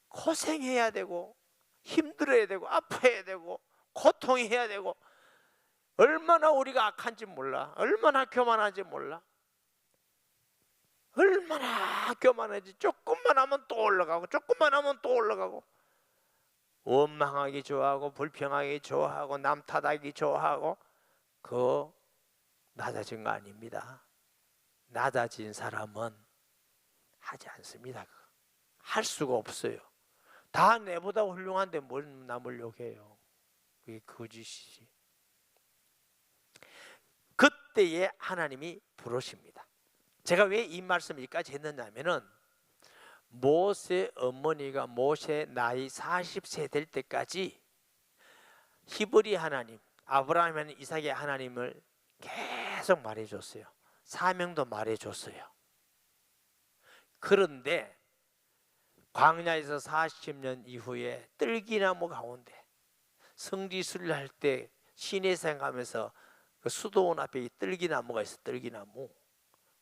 고생해야 되고 힘들어야 되고 아파야 되고 고통해야 되고, 얼마나 우리가 악한지 몰라, 얼마나 교만한지 몰라, 얼마나 교만하지. 조금만 하면 또 올라가고, 조금만 하면 또 올라가고, 원망하기 좋아하고, 불평하기 좋아하고, 남 탓하기 좋아하고. 그거 낮아진 거 아닙니다. 낮아진 사람은 하지 않습니다. 할 수가 없어요. 다 내보다 훌륭한데 뭘 남을 욕해요. 그게 거짓이지. 그때에 하나님이 부르십니다. 제가 왜 이 말씀을 여기까지 했느냐면은, 모세 어머니가 모세 나이 40세 될 때까지 히브리 하나님, 아브라함 하나님, 이삭의 하나님을 계속 말해줬어요. 사명도 말해줬어요. 그런데 광야에서 40년 이후에 뜰기나무 가운데 성지순례할 때 시내산 가면서 그 수도원 앞에 뜰기나무가 있어. 뜰기나무.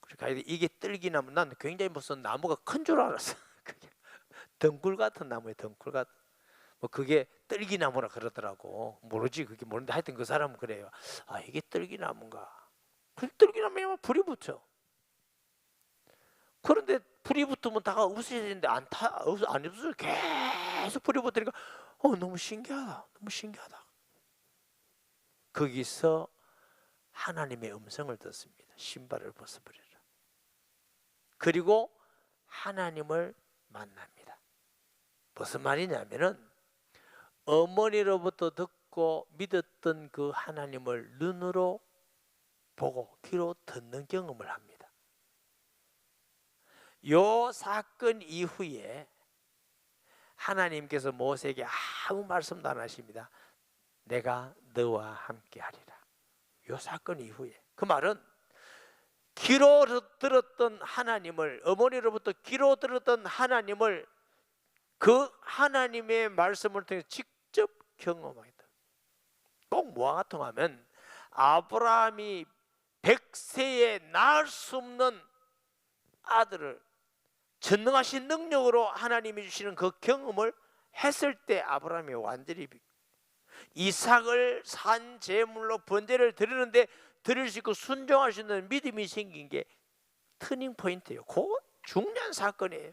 그러니까 이게 뜰기나무, 난 굉장히 무슨 나무가 큰 줄 알았어. 그게 덩굴 같은 나무예요. 덩굴 같은. 뭐 그게 뜰기나무라 그러더라고. 모르지, 그게 모르는데 하여튼 그 사람은 그래요. 아, 이게 뜰기나무인가. 그 뜰기나무에 불이 붙어. 그런데 불이 붙으면 다가 없어야 되는데 안 없어요. 계속 불이 붙으니까 너무 신기하다. 너무 신기하다. 거기서 하나님의 음성을 듣습니다. 신발을 벗어버리라. 그리고 하나님을 만납니다. 무슨 말이냐면은, 어머니로부터 듣고 믿었던 그 하나님을 눈으로 보고 귀로 듣는 경험을 합니다. 요 사건 이후에 하나님께서 모세에게 아무 말씀도 안 하십니다. 내가 너와 함께 하리라. 요 사건 이후에. 그 말은 귀로 들었던 하나님을, 어머니로부터 귀로 들었던 하나님을 그 하나님의 말씀을 통해 직접 경험하겠다. 꼭 뭐와 같은 하면 아브라함이 100세에 낳을 수 없는 아들을 전능하신 능력으로 하나님이 주시는 그 경험을 했을 때 아브라함이 완전히 이삭을 산 제물로 번제를 드리는데 드릴 수 있고 순종할 수 있는 믿음이 생긴 게 터닝 포인트예요. 그 중요한 사건이에요.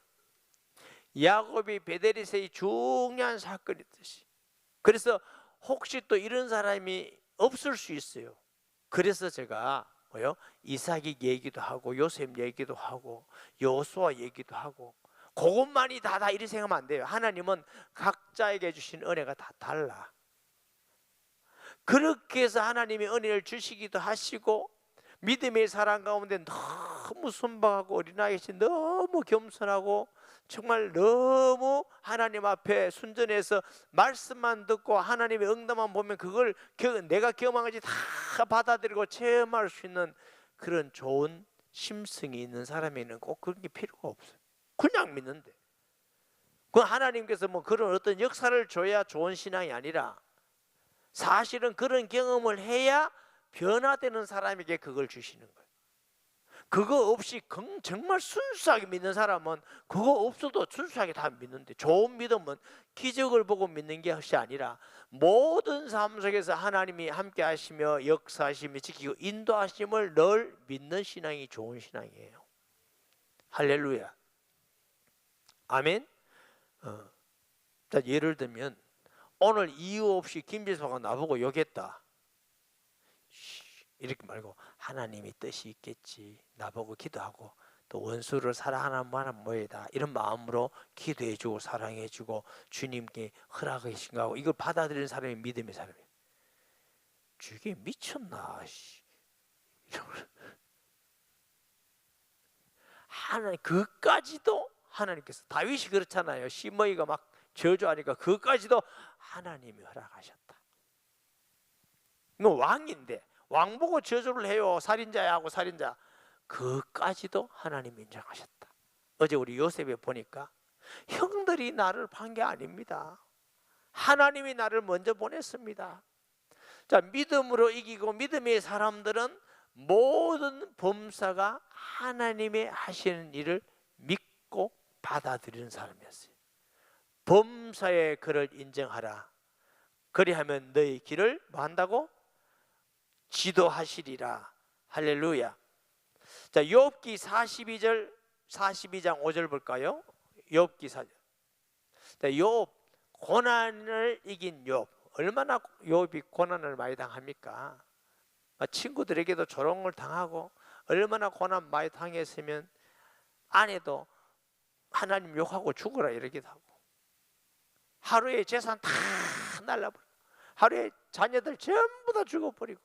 야곱이 베델에서의 중요한 사건이듯이. 그래서 혹시 또 이런 사람이 없을 수 있어요. 그래서 제가 뭐요? 이삭이 얘기도 하고 요셉 얘기도 하고 여호수아 얘기도 하고 그것만이 다 이리 생각하면 안 돼요. 하나님은 각자에게 주신 은혜가 다 달라. 그렇게 해서 하나님이 은혜를 주시기도 하시고 믿음의 사랑 가운데 너무 순박하고 어린아이같이 너무 겸손하고 정말 너무 하나님 앞에 순전해서 말씀만 듣고 하나님의 응답만 보면 그걸 내가 경험한 것이 다 받아들이고 체험할 수 있는 그런 좋은 심성이 있는 사람에는 꼭 그런 게 필요가 없어요. 그냥 믿는데 그 하나님께서 뭐 그런 어떤 역사를 줘야 좋은 신앙이 아니라 사실은 그런 경험을 해야 변화되는 사람에게 그걸 주시는 거예요. 그거 없이 정말 순수하게 믿는 사람은 그거 없어도 순수하게 다 믿는데, 좋은 믿음은 기적을 보고 믿는 것이 아니라 모든 삶 속에서 하나님이 함께 하시며 역사하시며 지키고 인도하심을 늘 믿는 신앙이 좋은 신앙이에요. 할렐루야. 아멘. 자, 예를 들면 오늘 이유 없이 김지수가 나보고 욕했다 이렇게 말고 하나님이 뜻이 있겠지, 나보고 기도하고 또 원수를 사랑하는 만한 뭐이다 이런 마음으로 기도해주고 사랑해주고 주님께 허락해 주신 거하고 이걸 받아들이는 사람이 믿음의 사람이에요. 저게 미쳤나 하나님 그까지도 하나님께서, 다윗이 그렇잖아요. 시므이가 막 저주하니까 그까지도 하나님이 허락하셨다. 너 왕인데 왕 보고 저주를 해요. 살인자야 하고 살인자. 그까지도 하나님이 인정하셨다. 어제 우리 요셉에 보니까 형들이 나를 판 게 아닙니다. 하나님이 나를 먼저 보냈습니다. 자, 믿음으로 이기고 믿음의 사람들은 모든 범사가 하나님의 하시는 일을 믿고 받아들이는 사람이었어요. 범사의 그를 인정하라. 그리하면 너희 길을 뭐 한다고? 지도하시리라. 할렐루야. 자, 욥기 42장 5절 볼까요? 욥기 4절. 자, 욥, 고난을 이긴 욥. 얼마나 욥이 고난을 많이 당합니까? 친구들에게도 조롱을 당하고 얼마나 고난 많이 당했으면 아내도 하나님 욕하고 죽어라 이러기도 하고, 하루에 재산 다 날라버리고 하루에 자녀들 전부 다 죽어버리고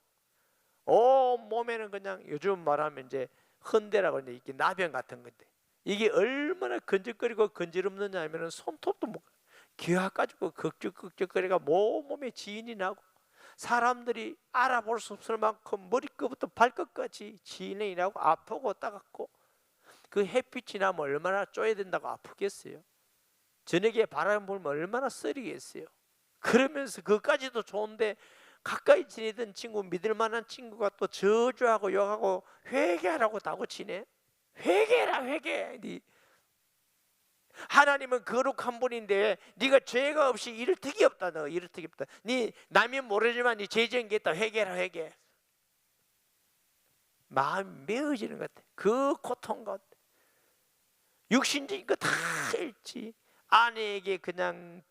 온 몸에는 그냥 요즘 말하면 이제 헌대라고 이제 이게 나병 같은 건데 이게 얼마나 건적거리고 건질없느냐 하면은 손톱도 못 기와 가지고 극적극적거리가 몸에 지인이 나고 사람들이 알아볼 수 없을 만큼 머리끝부터 발끝까지 지인이 나고 아프고 따갑고, 그 햇빛이 나면 얼마나 쪼야 된다고 아프겠어요. 저녁에 바람 불면 얼마나 썰이겠어요. 그러면서 그까지도 좋은데 가까이 지내던 친구, 믿을 만한 친구가 또 저주하고 욕하고 회개하라고 다고치네. 회개라 회개. 하나님은 거룩한 분인데 네가 죄가 없이 이럴 턱이 없다. 너 이럴 턱이 없다. 네 남이 모르지만 네 죄 지은 게 있다. 회개라 회개. 마음이 메어지는 것 같아. 그 고통 같아. 육신적인 거 다 잃지. 아내에게 그냥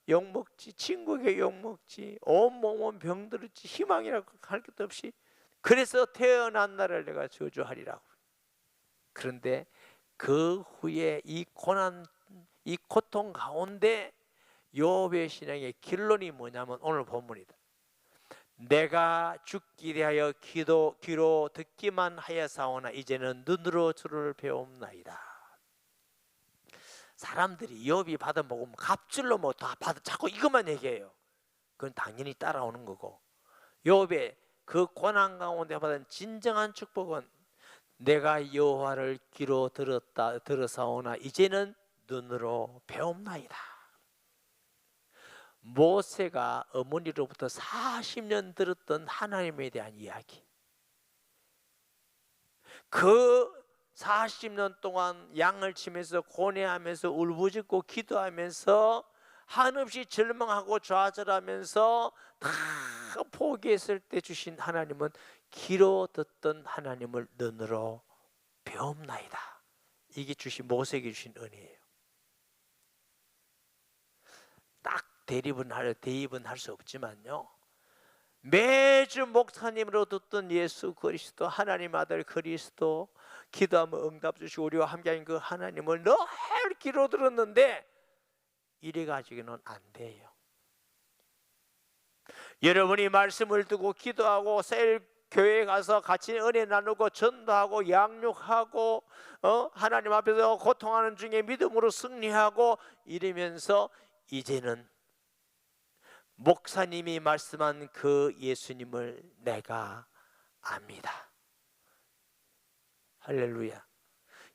욕먹지, 친구에게 욕먹지, 온몸은 병들었지, 희망이라고 할 것도 없이. 그래서 태어난 날을 내가 저주하리라고. 그런데 그 후에 이 고난, 이 고통 가운데 욥의 신앙의 결론이 뭐냐면 오늘 본문이다. 내가 죽기 대하여 귀로 듣기만 하여사오나 이제는 눈으로 주를 배움나이다. 사람들이 욥이 받은 복음 갑질로 뭐 다 받아 자꾸 이것만 얘기해요. 그건 당연히 따라오는 거고, 욥의 그 고난 가운데 받은 진정한 축복은 내가 여호와를 귀로 들었사오나 이제는 눈으로 배움나이다. 모세가 어머니로부터 40년 들었던 하나님에 대한 이야기, 그 40년 동안 양을 치면서 고뇌하면서 울부짖고 기도하면서 한없이 절망하고 좌절하면서 다 포기했을 때 주신 하나님은 귀로 듣던 하나님을 눈으로 배움나이다. 이게 주신 모세에게 주신 은혜예요. 딱 대입은 할 수 없지만요, 매주 목사님으로 듣던 예수 그리스도, 하나님 아들 그리스도, 기도하면 응답 주시고 우리와 함께하는 그 하나님을 늘 귀로 들었는데 이래 가지고는 안 돼요. 여러분이 말씀을 듣고 기도하고 셀 교회에 가서 같이 은혜 나누고 전도하고 양육하고 하나님 앞에서 고통하는 중에 믿음으로 승리하고 이러면서 이제는 목사님이 말씀한 그 예수님을 내가 압니다. 할렐루야.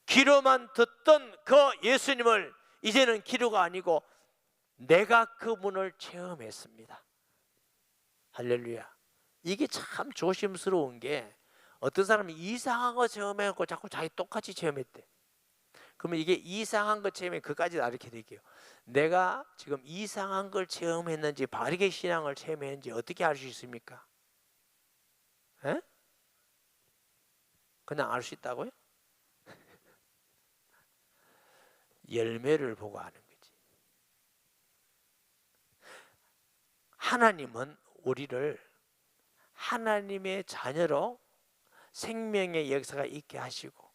귀로만 듣던 그 예수님을 이제는 귀로가 아니고 내가 그분을 체험했습니다. 할렐루야. 이게 참 조심스러운 게, 어떤 사람이 이상한 거 체험해갖고 자꾸 자기 똑같이 체험했대. 그러면 이게 이상한 거 체험해, 그까지 가르쳐 드릴게요. 내가 지금 이상한 걸 체험했는지 바르게 신앙을 체험했는지 어떻게 알 수 있습니까? 에? 그냥 알 수 있다고요? 열매를 보고 아는 거지. 하나님은 우리를 하나님의 자녀로 생명의 역사가 있게 하시고,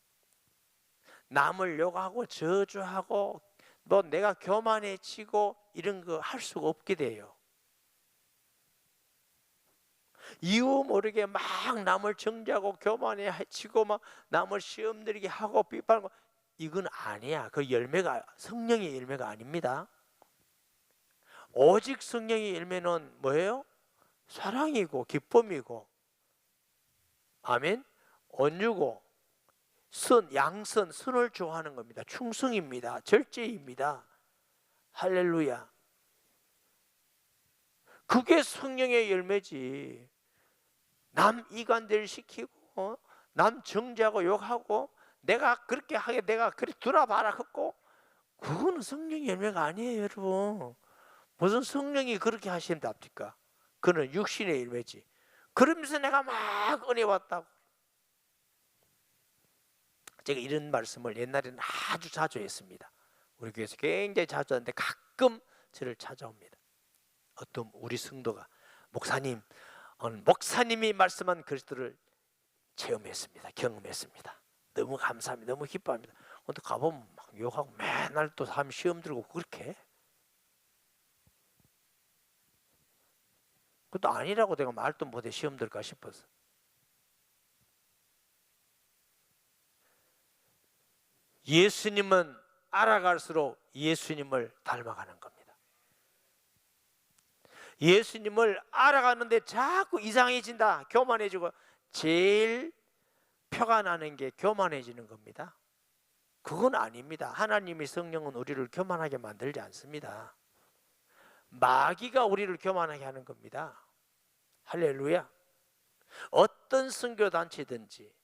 남을 욕하고 저주하고 뭐 내가 교만해지고 이런 거 할 수가 없게 돼요. 이유 모르게 막 남을 정죄하고 교만해지고 막 남을 시험 들게 하고 비판하고, 이건 아니야. 그 열매가 성령의 열매가 아닙니다. 오직 성령의 열매는 뭐예요? 사랑이고 기쁨이고, 아멘, 온유고 양선, 선을 좋아하는 겁니다. 충성입니다. 절제입니다. 할렐루야. 그게 성령의 열매지. 남 이간질 시키고 남 정죄하고 욕하고 내가 그렇게 하게 내가 그리 두나봐라 했고, 그거는 성령의 열매가 아니에요, 여러분. 무슨 성령이 그렇게 하신답니까? 그는 육신의 열매지. 그러면서 내가 막 은혜 받다고. 제가 이런 말씀을 옛날에는 아주 자주 했습니다. 우리 교회에서 굉장히 자주 하는데 가끔 저를 찾아옵니다. 어떤 우리 성도가, 목사님, 목사님이 말씀한 그리스도를 체험했습니다. 경험했습니다. 너무 감사합니다. 너무 기뻐합니다. 근데 가보면 막 욕하고 맨날 또 사람 시험 들고 그렇게. 그것도 아니라고 내가 말도 못해 시험 들까 싶어서. 예수님은 알아갈수록 예수님을 닮아가는 겁니다. 예수님을 알아가는데 자꾸 이상해진다, 교만해지고, 제일 표가 나는 게 교만해지는 겁니다. 그건 아닙니다. 하나님의 성령은 우리를 교만하게 만들지 않습니다. 마귀가 우리를 교만하게 하는 겁니다. 할렐루야. 어떤 선교단체든지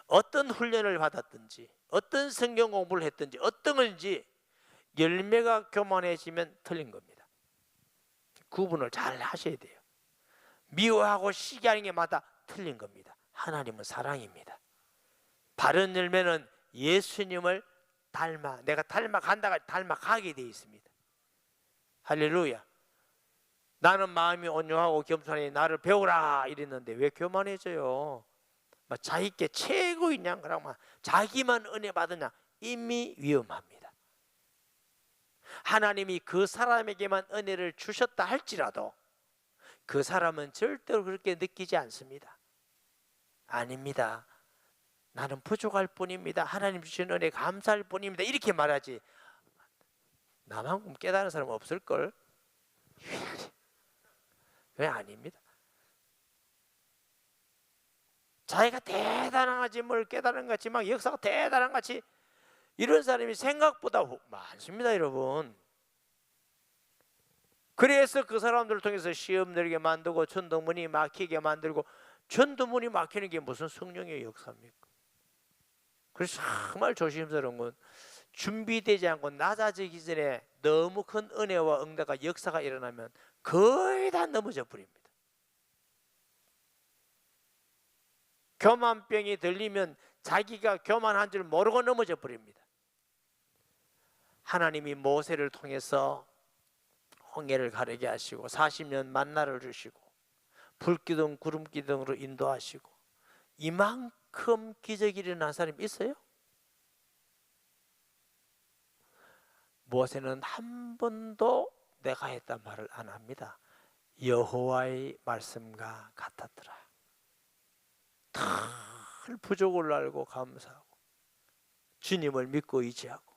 어떤 훈련을 받았든지 어떤 성경 공부를 했든지 어떤 건지 열매가 교만해지면 틀린 겁니다. 구분을 잘 하셔야 돼요. 미워하고 시기하는 게 맞다, 틀린 겁니다. 하나님은 사랑입니다. 바른 열매는 예수님을 내가 닮아간다가 닮아가게 되어 있습니다. 할렐루야. 나는 마음이 온유하고 겸손하니 나를 배우라 이랬는데 왜 교만해져요? 자기께 최고인 양그러면 자기만 은혜 받으냐, 이미 위험합니다. 하나님이 그 사람에게만 은혜를 주셨다 할지라도 그 사람은 절대로 그렇게 느끼지 않습니다. 아닙니다. 나는 부족할 뿐입니다. 하나님 주신 은혜 감사할 뿐입니다. 이렇게 말하지, 나만큼 깨달은 사람은 없을걸? 왜 아닙니다. 자기가 대단하지 뭘 깨달은 것 같이 막 역사가 대단한 것 같이 이런 사람이 생각보다 많습니다, 여러분. 그래서 그 사람들을 통해서 시험 내리게 만들고 전도문이 막히게 만들고, 전도문이 막히는 게 무슨 성령의 역사입니까? 그래서 정말 조심스러운 건 준비되지 않고 낮아지기 전에 너무 큰 은혜와 응답과 역사가 일어나면 거의 다 넘어져 버립니다. 교만병이 들리면 자기가 교만한 줄 모르고 넘어져 버립니다. 하나님이 모세를 통해서 홍해를 가르게 하시고 40년 만나를 주시고 불기둥 구름기둥으로 인도하시고, 이만큼 기적이 일어난 사람이 있어요? 모세는 한 번도 내가 했단 말을 안 합니다. 여호와의 말씀과 같았더라. 늘 부족을 알고 감사하고 주님을 믿고 의지하고,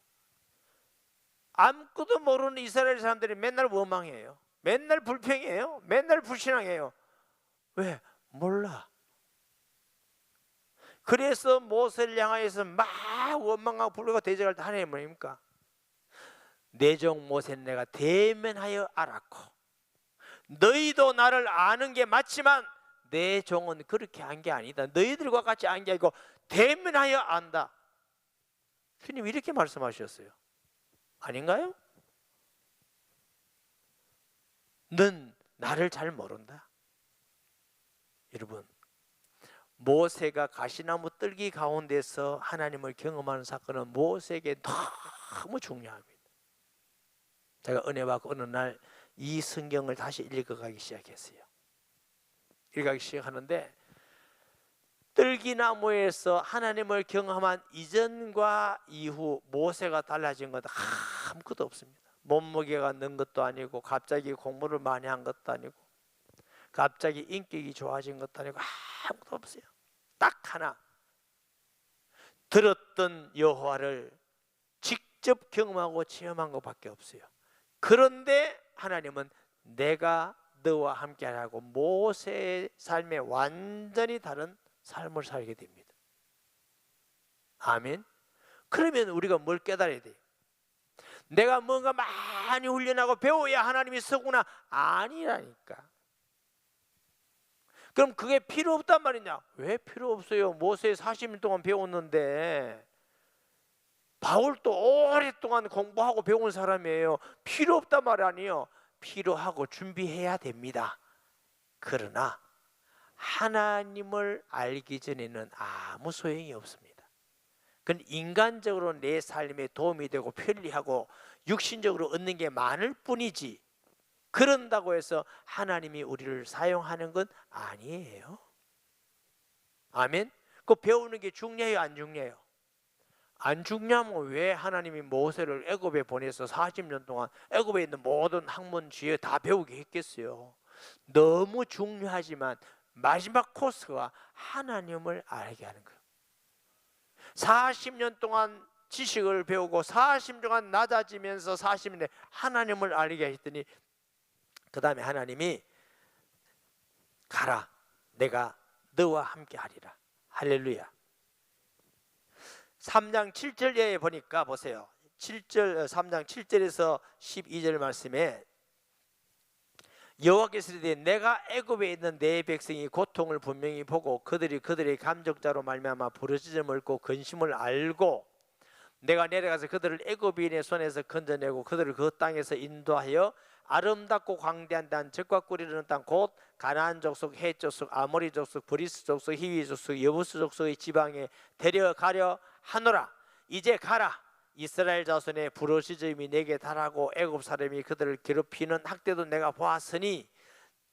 아무것도 모르는 이스라엘 사람들이 맨날 원망해요. 맨날 불평해요. 맨날 불신앙해요. 왜? 몰라. 그래서 모세를 향하여서 막 원망하고 불평하고 대적할 때 하나님 뭐입니까? 내 종 모세는 내가 대면하여 알았고 너희도 나를 아는 게 맞지만 내 종은 그렇게 한 게 아니다. 너희들과 같이 한 게 아니고 대면하여 안다. 주님 이렇게 말씀하셨어요. 아닌가요? 넌 나를 잘 모른다. 여러분, 모세가 가시나무 뜰기 가운데서 하나님을 경험하는 사건은 모세에게 너무 중요합니다. 제가 은혜 받고 어느 날 이 성경을 다시 읽어가기 시작했어요. 읽어가기 시작하는데, 뜰기나무에서 하나님을 경험한 이전과 이후 모세가 달라진 건 아무것도 없습니다. 몸무게가 는 것도 아니고, 갑자기 공부를 많이 한 것도 아니고, 갑자기 인격이 좋아진 것도 아니고, 아무것도 없어요. 딱 하나, 들었던 여호와를 직접 경험하고 체험한 것밖에 없어요. 그런데 하나님은 내가 너와 함께하라고 모세의 삶에 완전히 다른 삶을 살게 됩니다. 아멘. 그러면 우리가 뭘 깨달아야 돼요? 내가 뭔가 많이 훈련하고 배워야 하나님이 서구나? 아니라니까. 그럼 그게 필요 없단 말이냐? 왜 필요 없어요? 모세 40년 동안 배웠는데, 바울도 오랫동안 공부하고 배운 사람이에요. 필요 없단 말 아니에요. 필요하고 준비해야 됩니다. 그러나 하나님을 알기 전에는 아무 소용이 없습니다. 그건 인간적으로 내 삶에 도움이 되고 편리하고 육신적으로 얻는 게 많을 뿐이지, 그런다고 해서 하나님이 우리를 사용하는 건 아니에요. 아멘. 그 배우는 게 중요해요, 안 중요해요? 안 중요하면 왜 하나님이 모세를 애굽에 보내서 40년 동안 애굽에 있는 모든 학문 지혜 다 배우게 했겠어요? 너무 중요하지만 마지막 코스가 하나님을 알게 하는 거예요. 40년 동안 지식을 배우고 40년 동안 낮아지면서 40년에 하나님을 알게 했더니, 그 다음에 하나님이 가라, 내가 너와 함께 하리라. 할렐루야. 3장 7절에 보니까 보세요. 3장 7절에서 12절 말씀에 여호와께서 이르되 내가 애굽에 있는 내 백성이 고통을 분명히 보고 그들이 그들의 감족자로 말미암아 부르짖음을 얻고 근심을 알고 내가 내려가서 그들을 애굽인의 손에서 건져내고 그들을 그 땅에서 인도하여 아름답고 광대한 땅, 젖과 꿀이 흐르는 땅, 곧 가나안 족속, 헷 족속, 아모리 족속, 브리스 족속, 히위 족속, 여부스 족속의 지방에 데려가려 하노라. 이제 가라. 이스라엘 자손의 부르짖음이 내게 달하고 애굽 사람이 그들을 괴롭히는 학대도 내가 보았으니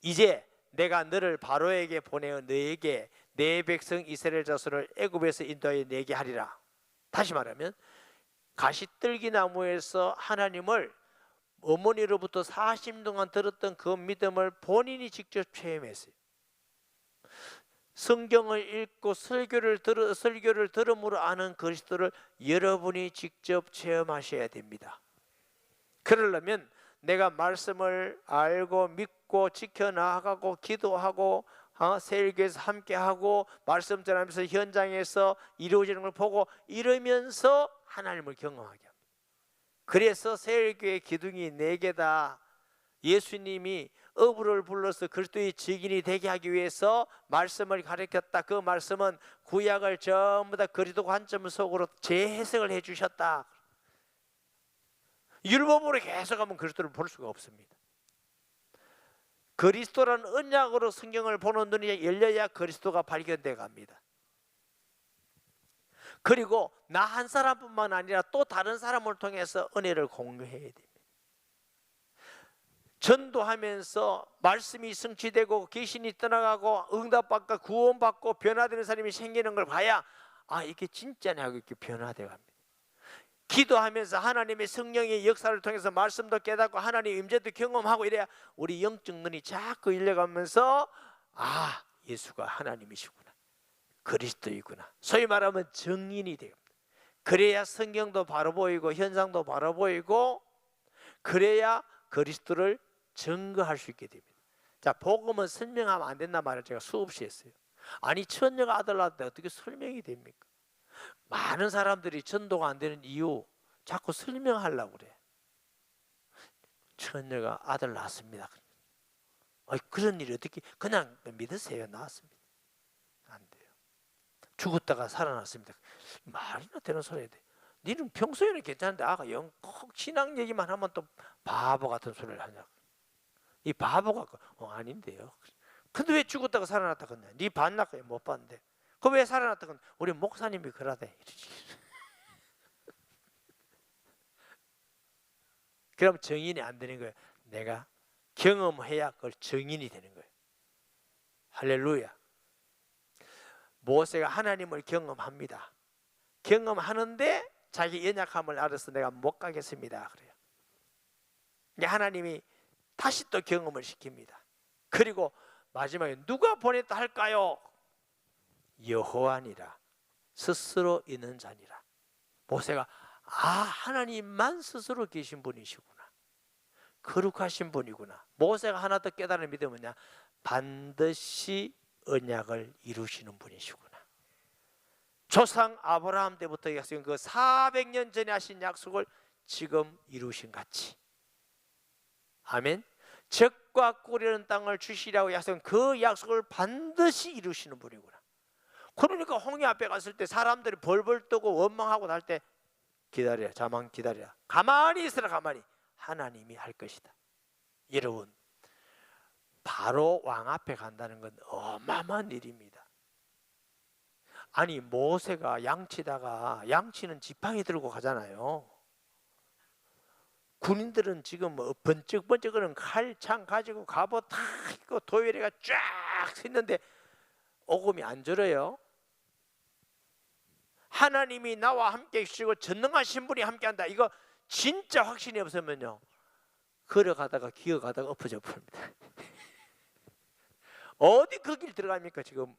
이제 내가 너를 바로에게 보내어 너에게 내 백성 이스라엘 자손을 애굽에서 인도하여 내게 하리라. 다시 말하면 가시떨기 나무에서 하나님을 어머니로부터 40년 동안 들었던 그 믿음을 본인이 직접 체험했어요. 성경을 읽고 설교를 들음으로 아는 그리스도를 여러분이 직접 체험하셔야 됩니다. 그러려면 내가 말씀을 알고 믿고 지켜나가고 기도하고 세일교에서 함께하고 말씀 전하면서 현장에서 이루어지는 걸 보고 이러면서 하나님을 경험하게 합니다. 그래서 새해교회 기둥이 4개다. 예수님이 어부를 불러서 그리스도의 증인이 되게 하기 위해서 말씀을 가르쳤다. 그 말씀은 구약을 전부 다 그리스도 관점 속으로 재해석을 해주셨다. 율법으로 계속하면 그리스도를 볼 수가 없습니다. 그리스도라는 언약으로 성경을 보는 눈이 열려야 그리스도가 발견돼 갑니다. 그리고 나 한 사람뿐만 아니라 또 다른 사람을 통해서 은혜를 공유해야 됩니다. 전도하면서 말씀이 성취되고 귀신이 떠나가고 응답받고 구원받고 변화되는 사람이 생기는 걸 봐야 이게 진짜냐 하고 이렇게 변화되어 갑니다. 기도하면서 하나님의 성령의 역사를 통해서 말씀도 깨닫고 하나님의 임재도 경험하고 이래야 우리 영적 눈이 자꾸 열려가면서 예수가 하나님이시구나, 그리스도이구나, 소위 말하면 증인이 됩니다. 그래야 성경도 바로 보이고 현상도 바로 보이고 그래야 그리스도를 증거할 수 있게 됩니다. 자, 복음은 설명하면 안 된단 말을 제가 수없이 했어요. 아니 처녀가 아들 낳았는데 어떻게 설명이 됩니까? 많은 사람들이 전도가 안 되는 이유 자꾸 설명하려고 그래. 처녀가 아들 낳았습니다. 그런 일이 어떻게, 그냥 믿으세요. 낳았습니다. 안 돼요. 죽었다가 살아났습니다. 말이나 되는 소리야 돼. 니는 평소에는 괜찮은데 영꼭 신앙 얘기만 하면 또 바보 같은 소리를 하냐고. 이 바보가 아닌데요. 근데 왜 죽었다가 살아났다 그러냐? 니 봤나요? 못 봤는데. 그 왜 살아났다 그러냐? 우리 목사님이 그러대. 그럼 증인이 안 되는 거예요. 내가 경험해야 그걸 증인이 되는 거예요. 할렐루야. 모세가 하나님을 경험합니다. 경험하는데 자기 연약함을 알아서 내가 못 가겠습니다. 그래요. 하나님이 다시 또 경험을 시킵니다. 그리고 마지막에 누가 보냈다 할까요? 여호와니라 스스로 있는 자니라. 모세가 하나님만 스스로 계신 분이시구나, 거룩하신 분이구나. 모세가 하나 더 깨달은 믿음은 반드시 언약을 이루시는 분이시구나. 조상 아브라함 때부터 약속한 그 400년 전에 하신 약속을 지금 이루신 같이, 아멘. 적과 꿀이는 땅을 주시라고 약속한 그 약속을 반드시 이루시는 분이구나. 그러니까 홍해 앞에 갔을 때 사람들이 벌벌 떠고 원망하고 날 때 기다려, 자만 기다려, 가만히 있으라. 가만히 하나님이 할 것이다. 여러분, 바로 왕 앞에 간다는 건 어마어마한 일입니다. 아니 모세가 양치다가, 양치는 지팡이 들고 가잖아요. 군인들은 지금 번쩍번쩍거리는 칼창 가지고 갑옷 다 입고 도열이가 쫙 섰는데 오금이 안 절어요. 하나님이 나와 함께 계시고 전능하신 분이 함께한다. 이거 진짜 확신이 없으면요, 걸어가다가 기어가다가 엎어져 버립니다. 어디 그 길 들어갑니까 지금?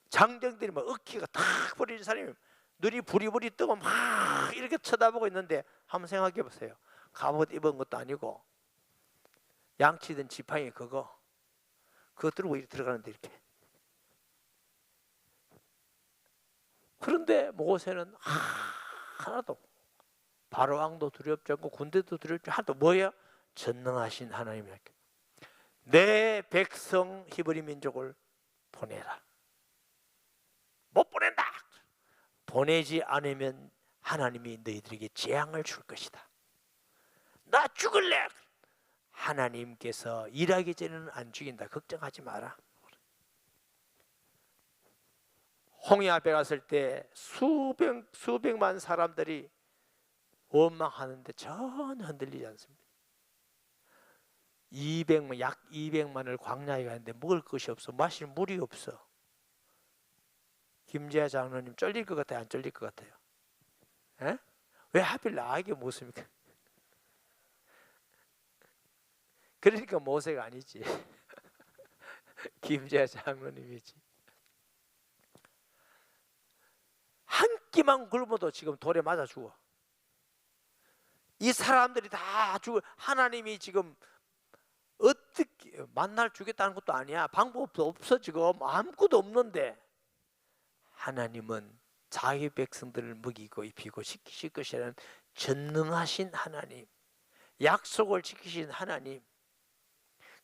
장정들이 막 어깨가 탁 버리는 사람이 눈이 부리부리 뜨고 막 이렇게 쳐다보고 있는데 한번 생각해 보세요. 갑옷 입은 것도 아니고 양치든 지팡이 그거 들고 이렇게 들어가는데 이렇게. 그런데 모세는 하나도, 바로 왕도 두렵지 않고 군대도 두렵지 않고, 뭐예요? 전능하신 하나님이 내 백성 히브리 민족을 보내라. 못 보낸다. 보내지 않으면 하나님이 너희들에게 재앙을 줄 것이다. 나 죽을래. 하나님께서 일하기 전에는 안 죽인다. 걱정하지 마라. 홍해 앞에 갔을 때 수백만 사람들이 원망하는데 전혀 흔들리지 않습니다. 약 200만을 광야에 가는데 먹을 것이 없어, 마실 물이 없어. 김재하 장로님 쫄릴 것 같아요? 안 쫄릴 것 같아요? 에? 왜 하필 나에게 묻습니까? 그러니까 모세가 아니지. 김재하 장로님이지. 한 끼만 굶어도 지금 돌에 맞아 죽어. 이 사람들이 다 죽어. 하나님이 지금 어떻게 만날 주겠다는 것도 아니야. 방법도 없어. 지금 아무것도 없는데 하나님은 자기 백성들을 먹이고 입히고 지키실 것이라는 전능하신 하나님, 약속을 지키신 하나님,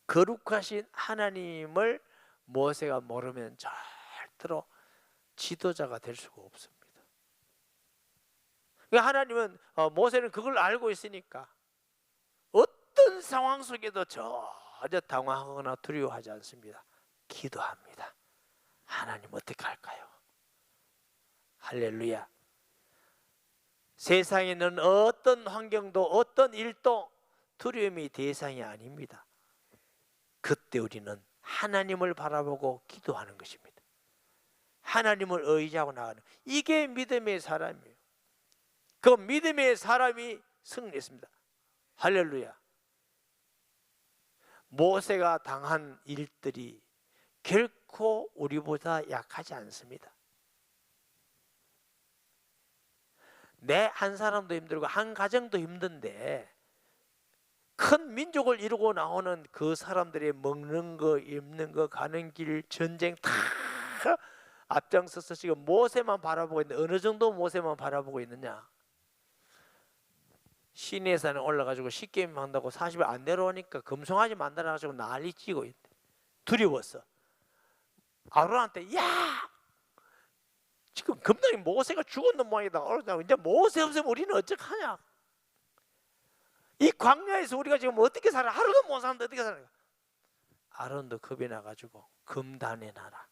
거룩하신 하나님을 모세가 모르면 절대로 지도자가 될 수가 없습니다. 그러니까 하나님은 모세는 그걸 알고 있으니까 어떤 상황 속에도 전혀 당황하거나 두려워하지 않습니다. 기도합니다. 하나님 어떻게 할까요? 할렐루야. 세상에 있는 어떤 환경도 어떤 일도 두려움이 대상이 아닙니다. 그때 우리는 하나님을 바라보고 기도하는 것입니다. 하나님을 의지하고 나가는, 이게 믿음의 사람이에요. 그 믿음의 사람이 승리했습니다. 할렐루야. 모세가 당한 일들이 결코 우리보다 약하지 않습니다. 내 한 사람도 힘들고 한 가정도 힘든데 큰 민족을 이루고 나오는 그 사람들의 먹는 거, 입는 거, 가는 길, 전쟁 다 앞장서서 지금 모세만 바라보고 있는데 어느 정도 모세만 바라보고 있느냐? 시내산에 올라가지고 십계명 한다고 40일 안 내려오니까 금송아지 만들어가지고 난리 치고 있대. 두려웠어. 아론한테 야! 지금 금방에 모세가 죽었는 모양이다. 이제 모세 없으면 우리는 어떡하냐? 이 광야에서 우리가 지금 어떻게 살아? 하루도 못 사는데 어떻게 살아? 아론도 겁이 나가지고 금단에 놔라.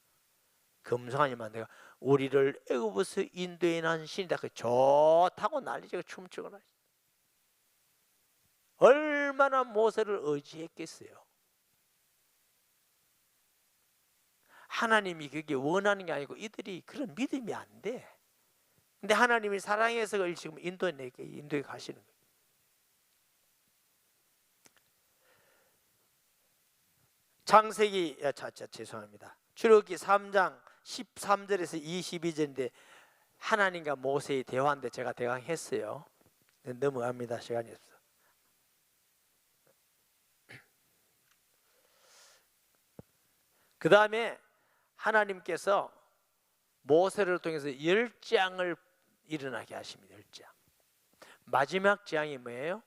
금송아지만 내가 우리를 애굽에서 인도해 난 신이다. 좋다고 난리치고 춤추거나. 얼마나 모세를 의지했겠어요. 하나님이 그게 원하는 게 아니고 이들이 그런 믿음이 안 돼. 근데 하나님이 사랑해서 그걸 지금 인도에 가시는 거예요. 죄송합니다. 출애굽기 3장 13절에서 22절인데 하나님과 모세의 대화인데 제가 대강 했어요. 넘어갑니다. 시간이 없어. 그 다음에 하나님께서 모세를 통해서 10장을 일어나게 하십니다. 10장. 마지막 재앙이 뭐예요?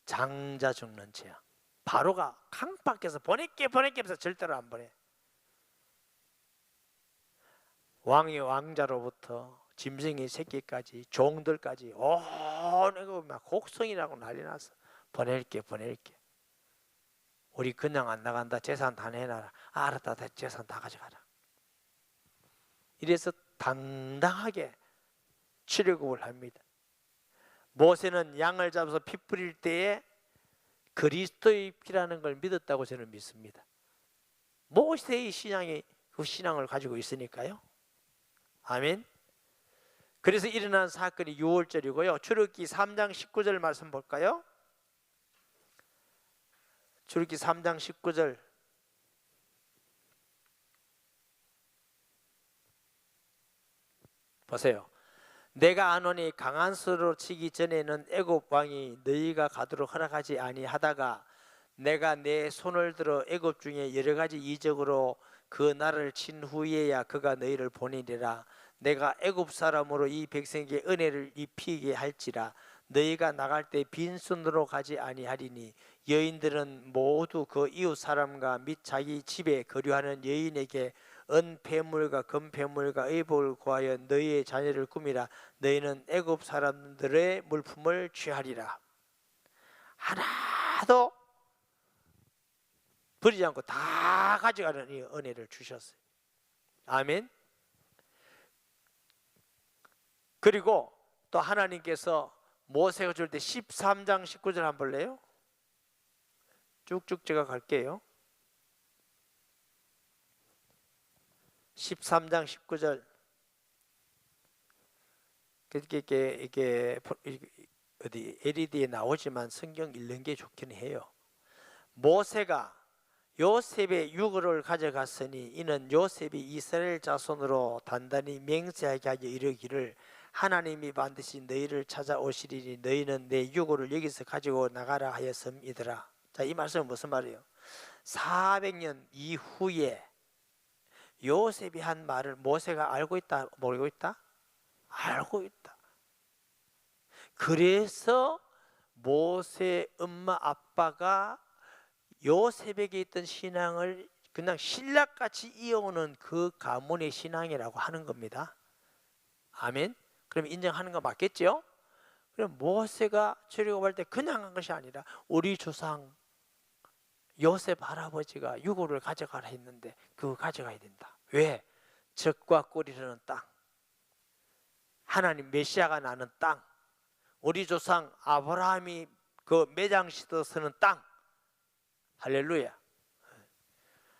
장자 죽는 재앙. 바로가 강박해서 보낼게 해서 절대로 안 보내. 왕의 왕자로부터 짐승의 새끼까지 종들까지 온 막 곡성이라고 난리 났어. 보낼게. 우리 그냥 안 나간다. 재산 다 내놔라. 알았다. 재산 다 가져가라. 이래서 당당하게 출애굽을 합니다. 모세는 양을 잡아서 피 뿌릴 때에 그리스도의 피라는 걸 믿었다고 저는 믿습니다. 모세의 신앙이 그 신앙을 가지고 있으니까요. 아멘. 그래서 일어난 사건이 6월절이고요. 출애굽기 3장 19절 말씀 볼까요? 출애굽기 3장 19절. 보세요. 내가 아노니 강한 수로 치기 전에는 애굽 왕이 너희가 가도록 허락하지 아니하다가 내가 내 손을 들어 애굽 중에 여러 가지 이적으로 그 나라를 친 후에야 그가 너희를 보내리라. 내가 애굽 사람으로 이 백성에게 은혜를 입히게 할지라. 너희가 나갈 때 빈손으로 가지 아니하리니 여인들은 모두 그 이웃 사람과 및 자기 집에 거류하는 여인에게 은폐물과 금폐물과 의복을 구하여 너희의 자녀를 꾸미라. 너희는 애굽 사람들의 물품을 취하리라. 하나도 버리지 않고 다 가져가는 이 은혜를 주셨어요. 아멘. 그리고 또 하나님께서 모세가 줄 때 13장 19절 한번 볼래요? 쭉쭉 제가 갈게요. 13장 19절. 이게 어디 LED에 나오지만 성경 읽는 게 좋긴 해요. 모세가 요셉의 유고를 가져갔으니 이는 요셉이 이스라엘 자손으로 단단히 맹세하게 하여 이르기를 하나님이 반드시 너희를 찾아오시리니 너희는 내 유고를 여기서 가지고 나가라 하였음이더라. 자, 이 말씀은 무슨 말이에요? 400년 이후에 요셉이 한 말을 모세가 알고 있다 모르고 있다? 알고 있다. 그래서 모세 엄마 아빠가 요셉에게 있던 신앙을 그냥 신락같이 이어오는 그 가문의 신앙이라고 하는 겁니다. 아멘. 그럼 인정하는 거 맞겠죠? 그럼 모세가 출애굽할 때 그냥 한 것이 아니라 우리 조상 요셉 할아버지가 유고를 가져가라 했는데 그거 가져가야 된다. 왜? 적과 꿀이라는 땅, 하나님 메시아가 나는 땅, 우리 조상 아브라함이 그 매장 씻어 쓰는 땅. 할렐루야.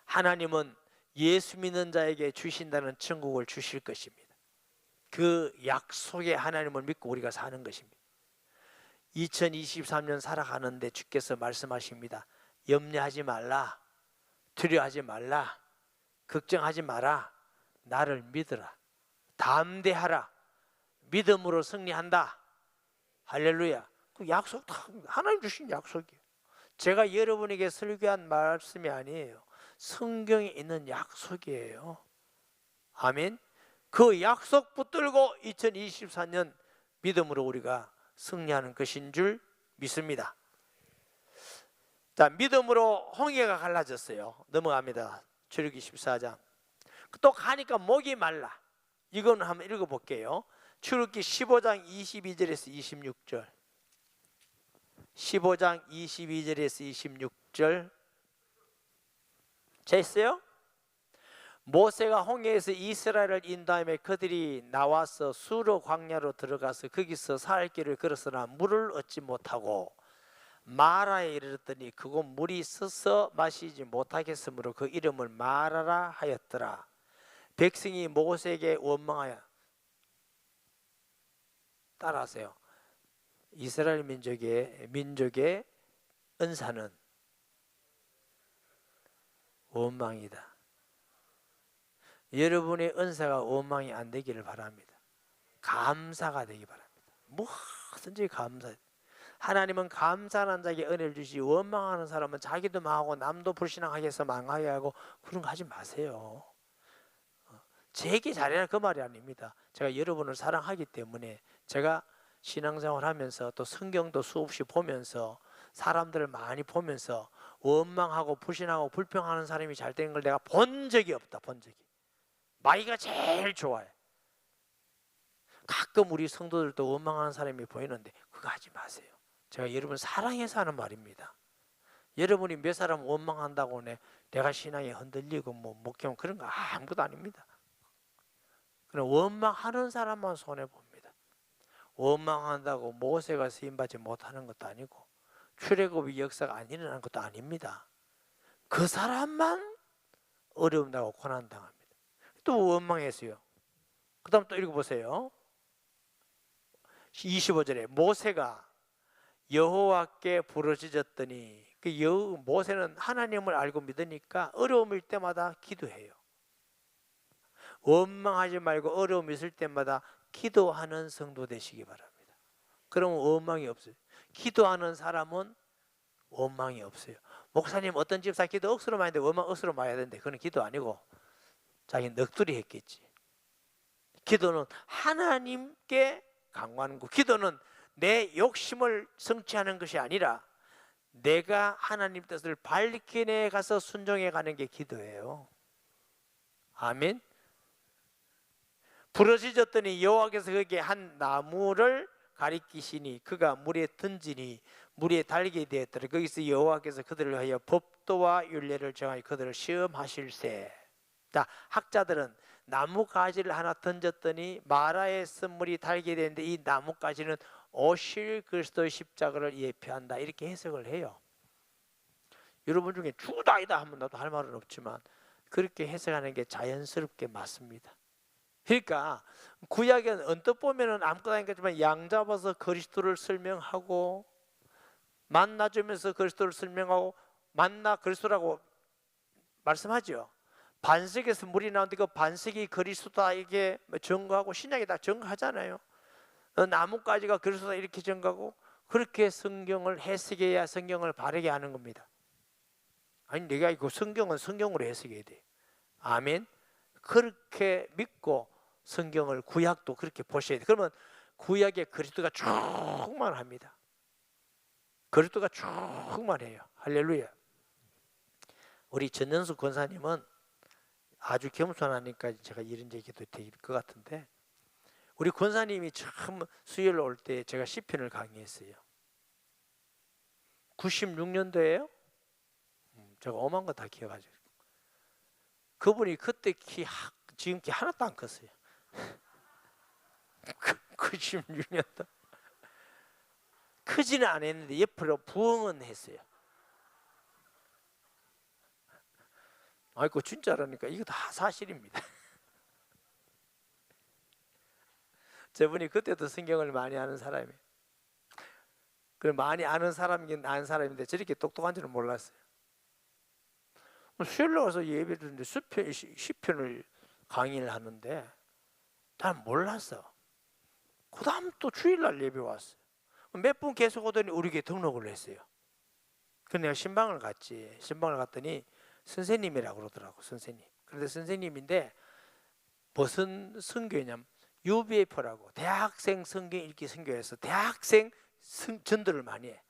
하나님은 예수 믿는 자에게 주신다는 천국을 주실 것입니다. 그 약속의 하나님을 믿고 우리가 사는 것입니다. 2023년 살아가는데 주께서 말씀하십니다. 염려하지 말라, 두려워하지 말라, 걱정하지 마라, 나를 믿으라, 담대하라, 믿음으로 승리한다. 할렐루야. 그 약속 다 하나님 주신 약속이에요. 제가 여러분에게 설교한 말씀이 아니에요. 성경에 있는 약속이에요. 아멘. 그 약속 붙들고 2024년 믿음으로 우리가 승리하는 것인 줄 믿습니다. 자, 믿음으로 홍해가 갈라졌어요. 넘어갑니다. 출애굽기 14장. 또 가니까 목이 말라. 이거는 한번 읽어볼게요. 출애굽기 15장 22절에서 26절. 15장 22절에서 26절. 자, 있어요? 모세가 홍해에서 이스라엘을 인도하며 그들이 나와서 수르 광야로 들어가서 거기서 살 길을 걸었으나 물을 얻지 못하고 마라에 이르렀더니 그곳 물이 서서 마시지 못하겠으므로 그 이름을 마라라 하였더라. 백성이 모세에게 원망하여, 따라하세요. 이스라엘 민족의 은사는 원망이다. 여러분의 은사가 원망이 안 되기를 바랍니다. 감사가 되기 바랍니다. 뭐든지 감사. 하나님은 감사하는 자에게 은혜를 주시, 원망하는 사람은 자기도 망하고 남도 불신앙하게 해서 망하게 하고 그런 거 하지 마세요. 제게 잘해라 그 말이 아닙니다. 제가 여러분을 사랑하기 때문에 제가 신앙생활 하면서 또 성경도 수없이 보면서 사람들을 많이 보면서 원망하고 불신하고 불평하는 사람이 잘 되는 걸 내가 본 적이 없다. 본 적이. 마귀가 제일 좋아해. 가끔 우리 성도들도 원망하는 사람이 보이는데 그거 하지 마세요. 제가 여러분 사랑해서 하는 말입니다. 여러분이 몇 사람 원망한다고 내가 신앙이 흔들리고 목회하면 그런 거 아무것도 아닙니다. 그냥 원망하는 사람만 손해봅니다. 원망한다고 모세가 쓰임받지 못하는 것도 아니고 출애굽의 역사가 안 일어나는 것도 아닙니다. 그 사람만 어려움 당하고 고난 당합니다. 또 원망했어요. 그 다음 또 읽어보세요. 25절에 모세가 여호와께 부르짖었더니 모세는 하나님을 알고 믿으니까 어려움일 때마다 기도해요. 원망하지 말고 어려움 있을 때마다 기도하는 성도 되시기 바랍니다. 그러면 원망이 없어요. 기도하는 사람은 원망이 없어요. 목사님 어떤 집사 기도 억수로 많이 했는데 원망 억수로 많이 해야 되는데 그건 기도 아니고 자기 넋두리 했겠지. 기도는 하나님께 간구하는 거. 기도는 내 욕심을 성취하는 것이 아니라 내가 하나님 뜻을 밝히네 가서 순종해 가는 게 기도예요. 아멘. 부러지졌더니 여호와께서 그에게 한 나무를 가리키시니 그가 물에 던지니 물에 달게 되었더라. 거기서 여호와께서 그들을 위하여 법도와 율례를 정하여 그들을 시험하실세. 자, 학자들은 나무 가지를 하나 던졌더니 마라의 쓴물이 달게 되는데 이 나무 가지는 오실 그리스도의 십자가를 예표한다 이렇게 해석을 해요. 여러분 중에 죽어도 아니다 하면 나도 할 말은 없지만 그렇게 해석하는 게 자연스럽게 맞습니다. 그러니까 구약에는 언뜻 보면은 아무것도 아니겠지만 양 잡아서 그리스도를 설명하고 만나주면서 그리스도를 설명하고 만나 그리스도라고 말씀하죠. 반석에서 물이 나오는데 그 반석이 그리스도다 이게 증거하고 신약이 다 증거하잖아요. 나뭇가지가 그리스도다 이렇게 증거하고 그렇게 성경을 해석해야 성경을 바르게 하는 겁니다. 아니 내가 이거 성경은 성경으로 해석해야 돼. 아멘. 그렇게 믿고 성경을 구약도 그렇게 보셔야 돼요. 그러면 구약에 그리스도가 충만합니다. 그리스도가 충만해요. 할렐루야. 우리 전연수 권사님은 아주 겸손하니까 제가 이런 얘기도 될 것 같은데, 우리 권사님이 처음 수요일 올 때 제가 시편을 강의했어요. 96년도에요. 제가 오만 거 다 기억하죠. 그분이 그때 지금 키 하나도 안 컸어요. 96년도 크지는 않았는데 옆으로 부엉은 했어요. 아이고 진짜라니까 이거 다 사실입니다. 저분이 그때도 성경을 많이 아는 사람이에요. 그럼 많이 아는 사람이긴 아는 사람인데 저렇게 똑똑한 줄은 몰랐어요. 수요일에 와서 예배 드리는데 시편을 강의를 하는데 난 몰랐어. 그 다음 또 주일날 예배 왔어요. 몇 분 계속 오더니 우리 교회 등록을 했어요. 그래서 내가 신방을 갔지. 신방을 갔더니 선생님이라고 그러더라고. 선생님. 그런데 선생님인데 무슨 선교냐면 UBF라고 대학생 성경 읽기 선교에서 대학생 전도를 많이 해.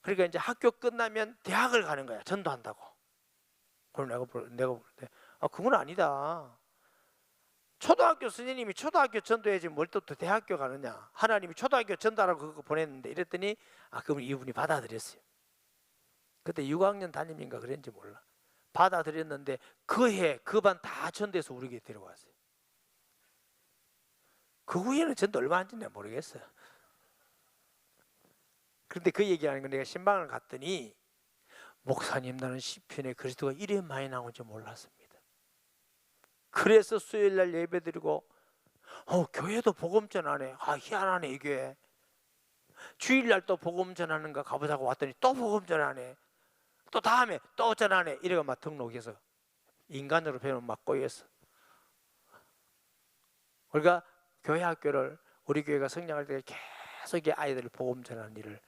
그러니까 이제 학교 끝나면 대학을 가는 거야. 전도한다고. 그럼 내가 볼 때 그건 아니다. 초등학교 선생님이 초등학교 전도해야지 뭘 또 대학교 가느냐. 하나님이 초등학교 전도하라고 그거 보냈는데 이랬더니 그럼 이분이 받아들였어요. 그때 6학년 담임인가 그랬는지 몰라. 받아들였는데 그 해 그 반 다 전도해서 우리 교회 데려왔어요. 그 후에는 전도 얼마 안 됐나 모르겠어요. 그런데 그 얘기하는 건 내가 신방을 갔더니 목사님 나는 시편에 그리스도가 이래 많이 나온지 몰랐습니다. 그래서 수요일날 예배드리고 교회도 복음 전하네. 희한하네 이 교회. 주일날 또 복음 전하는가 가보자고 왔더니 또 복음 전하네. 또 다음에 또 전하네. 이래가 막 등록해서 인간으로 배우면 막 꼬였어. 그러니까 교회 학교를 우리 교회가 성장할 때 계속 아이들을 복음 전하는 일을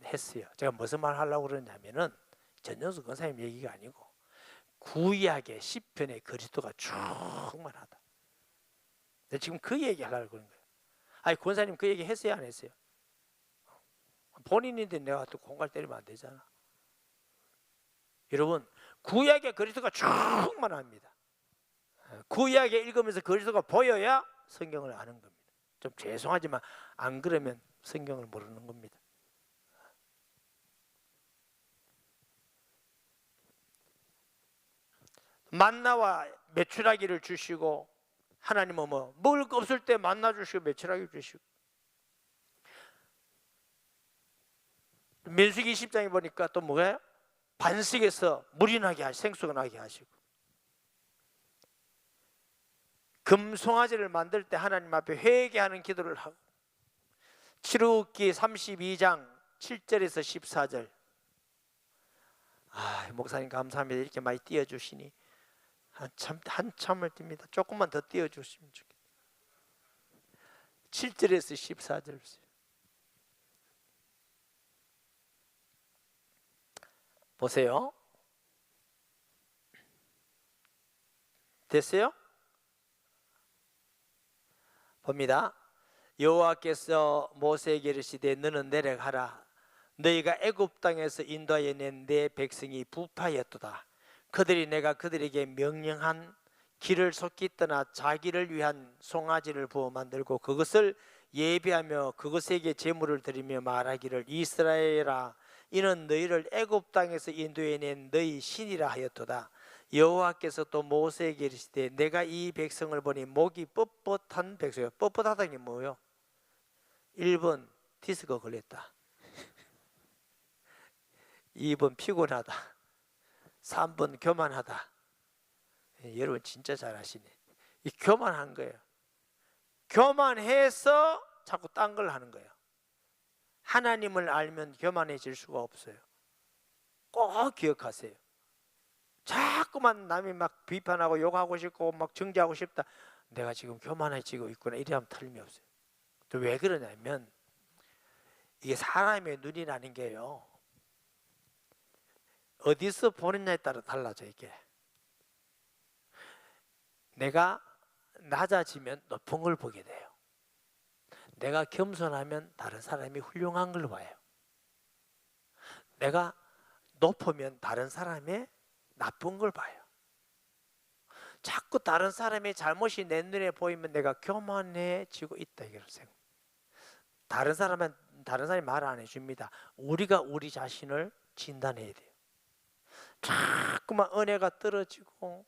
했어요. 제가 무슨 말 하려고 그러냐면은 전연수 권사님 얘기가 아니고 구약의 시편의 그리스도가 충만하다. 지금 그 얘기 하려고 그런 거예요. 권사님 그 얘기 했어요 안 했어요? 본인인데 내가 또 공갈 때리면 안 되잖아. 여러분 구약의 그리스도가 충만합니다. 구약에 읽으면서 그리스도가 보여야 성경을 아는 겁니다. 좀 죄송하지만 안 그러면 성경을 모르는 겁니다. 만나와 메추라기를 주시고 하나님은 먹을 거 없을 때 만나 주시고 메추라기 주시고 민수기 20장에 보니까 또 뭐예요? 반석에서 물이 나게 하시고 생수가 나게 하시고 금송아지를 만들 때 하나님 앞에 회개하는 기도를 하고 출애굽기 32장 7절에서 14절 목사님 감사합니다. 이렇게 많이 띄워주시니 한참을 띱니다. 조금만 더 띄워주시면 좋겠다. 7절에서 14절 보세요. 됐어요? 봅니다. 여호와께서 모세에게 이르시되 너는 내려가라. 너희가 애굽 땅에서 인도하여 낸 내 백성이 부파였도다. 그들이 내가 그들에게 명령한 길을 속히 떠나 자기를 위한 송아지를 부어 만들고 그것을 예배하며 그것에게 제물을 드리며 말하기를 이스라엘아 이는 너희를 애굽 땅에서 인도해 낸 너희 신이라 하였도다. 여호와께서 또 모세에게 이르시되 내가 이 백성을 보니 목이 뻣뻣한 백성이요. 뻣뻣하다는 게 뭐예요? 1번 디스크 걸렸다. 2번 피곤하다. 3번 교만하다. 여러분 진짜 잘하시네. 이 교만한 거예요. 교만해서 자꾸 딴 걸 하는 거예요. 하나님을 알면 교만해질 수가 없어요. 꼭 기억하세요. 자꾸만 남이 막 비판하고 욕하고 싶고 막 정죄하고 싶다. 내가 지금 교만해지고 있구나. 이래하면 틀림없어요. 또 왜 그러냐면 이게 사람의 눈이라는 게요. 어디서 보느냐에 따라 달라져 이게. 내가 낮아지면 높은 걸 보게 돼요. 내가 겸손하면 다른 사람이 훌륭한 걸 봐요. 내가 높으면 다른 사람의 나쁜 걸 봐요. 자꾸 다른 사람의 잘못이 내 눈에 보이면 내가 교만해지고 있다 이걸 생각. 다른 사람이 말 안 해줍니다. 우리가 우리 자신을 진단해야 돼요. 자꾸만 은혜가 떨어지고,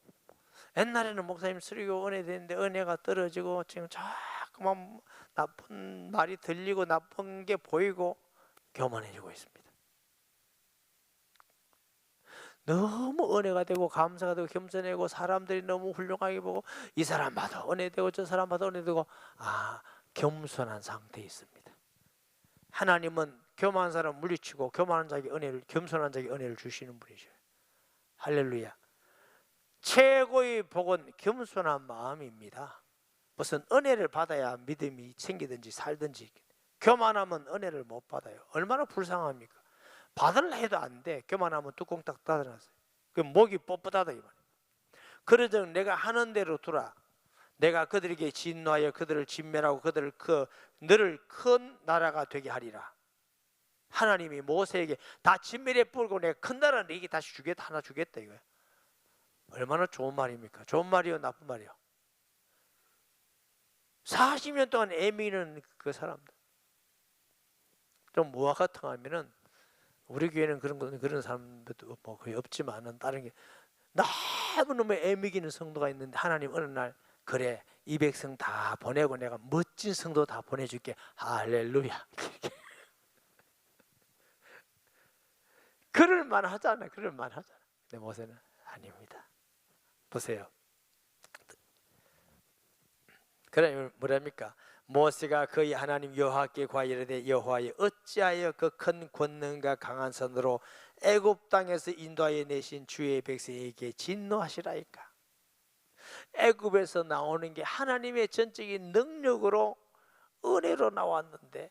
옛날에는 목사님 설교 은혜 되는데 은혜가 떨어지고 지금 자꾸만 나쁜 말이 들리고 나쁜 게 보이고 교만해지고 있습니다. 너무 은혜가 되고 감사가 되고 겸손하고 사람들이 너무 훌륭하게 보고 이 사람 봐도 은혜 되고 저 사람 봐도 은혜 되고, 겸손한 상태에 있습니다. 하나님은 교만한 사람 물리치고 겸손한 자에게 은혜를 주시는 분이죠. 할렐루야. 최고의 복은 겸손한 마음입니다. 무슨 은혜를 받아야 믿음이 생기든지 살든지, 교만하면 은혜를 못 받아요. 얼마나 불쌍합니까? 받으려 해도 안 돼. 교만하면 뚜껑 딱 닫아놨어요. 그 목이 뻣뻣하다 이 말이에요. 그러즉 내가 하는 대로 두라. 내가 그들에게 진노하여 그들을 진멸하고 너를 큰 나라가 되게 하리라. 하나님이 모세에게 다 진멸해 뿌리고 내가 큰 나라 너에게 다시 주겠다, 하나 주겠다 이거예요. 얼마나 좋은 말입니까? 좋은 말이요, 나쁜 말이요? 40년 동안 애미는 그 사람들. 좀 무화 같은 거 하면은, 우리 교회는 그런 사람들도 뭐 거의 없지만은 다른 게 너무너무 애미기는 성도가 있는데, 하나님 어느 날 그래 이 백성 다 보내고 내가 멋진 성도 다 보내줄게. 할렐루야. 그럴 만하잖아. 근데 모세는 아닙니다. 보세요. 그러면 뭐랍니까? 모세가 그의 하나님 여호와께 과이르되 여호와여 어찌하여 그 큰 권능과 강한 손으로 애굽 땅에서 인도하여 내신 주의 백성에게 진노하시라이까. 애굽에서 나오는 게 하나님의 전적인 능력으로 은혜로 나왔는데,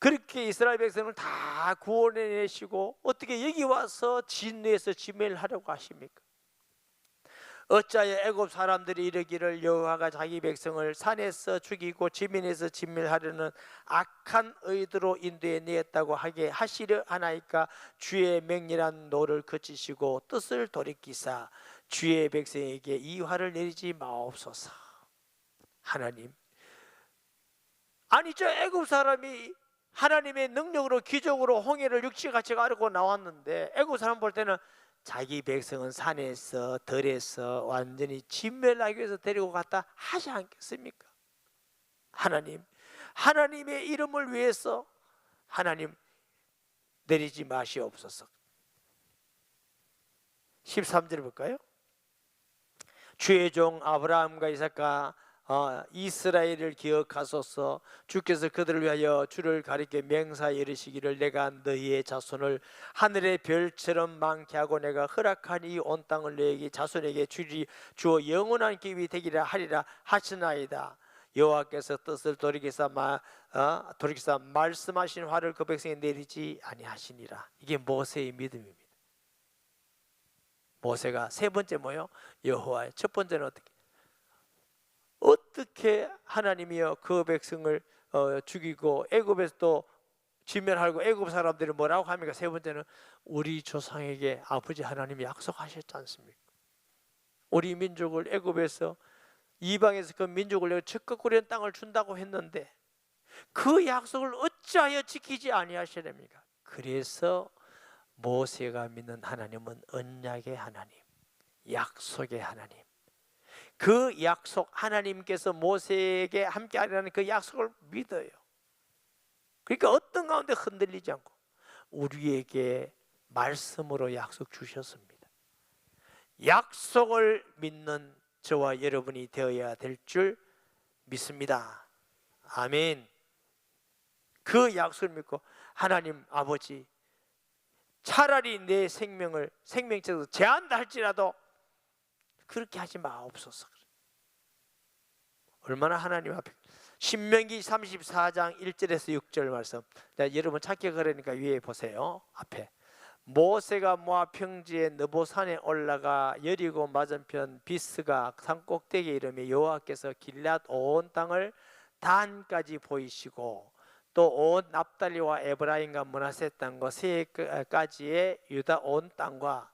그렇게 이스라엘 백성을 다 구원해내시고 어떻게 여기 와서 진노해서 진멸하려고 하십니까? 어찌하여 애굽 사람들이 이르기를 여호와가 자기 백성을 산에서 죽이고 지면에서 진멸하려는 악한 의도로 인도해 내었다고 하게 하시려 하나이까. 주의 맹렬한 노를 그치시고 뜻을 돌이키사 주의 백성에게 이 화를 내리지 마옵소서. 하나님, 아니 저 애굽 사람이 하나님의 능력으로 기적으로 홍해를 육지같이 가르고 나왔는데, 애굽 사람 볼 때는 자기 백성은 산에서 들에서 완전히 진멸하기 위해서 데리고 갔다 하지 않겠습니까? 하나님, 하나님의 이름을 위해서 하나님 내리지 마시옵소서. 13절 볼까요? 주의 종 아브라함과 이삭과 이스라엘을 기억하소서. 주께서 그들을 위하여 주를 가리켜 맹사에 이르시기를 내가 너희의 자손을 하늘의 별처럼 많게 하고 내가 허락한 이 온 땅을 너희에게 자손에게 주어 영원한 기업이 되기를 하리라 하시나이다. 여호와께서 뜻을 돌이키사 말씀하신 화를 그 백성에 내리지 아니하시니라. 이게 모세의 믿음입니다. 모세가 세 번째 뭐요? 여호와의. 첫 번째는 어떻게 하나님이여 그 백성을 죽이고 애굽에서 또 진멸하고 애굽 사람들이 뭐라고 합니까? 세 번째는 우리 조상에게 아버지 하나님이 약속하셨지 않습니까? 우리 민족을 애굽에서 이방에서 그 민족을 적극구리는 땅을 준다고 했는데 그 약속을 어찌하여 지키지 아니하시렵니까? 그래서 모세가 믿는 하나님은 언약의 하나님, 약속의 하나님. 그 약속, 하나님께서 모세에게 함께 하리라는 그 약속을 믿어요. 그러니까 어떤 가운데 흔들리지 않고 우리에게 말씀으로 약속 주셨습니다. 약속을 믿는 저와 여러분이 되어야 될 줄 믿습니다. 아멘. 그 약속을 믿고 하나님 아버지, 차라리 내 생명체에서 제한다 할지라도 그렇게 하지 마옵소서. 얼마나 하나님 앞에. 신명기 34장 1절에서 6절 말씀. 여러분 찾기 그러니까 위에 보세요. 앞에 모세가 모압 평지에 느보산에 올라가 여리고 맞은편 비스가 산 꼭대기에 이르며 여호와께서 길앗 온 땅을 단까지 보이시고 또 온 납달리와 에브라임과 므낫세 땅과 세까지의 유다 온 땅과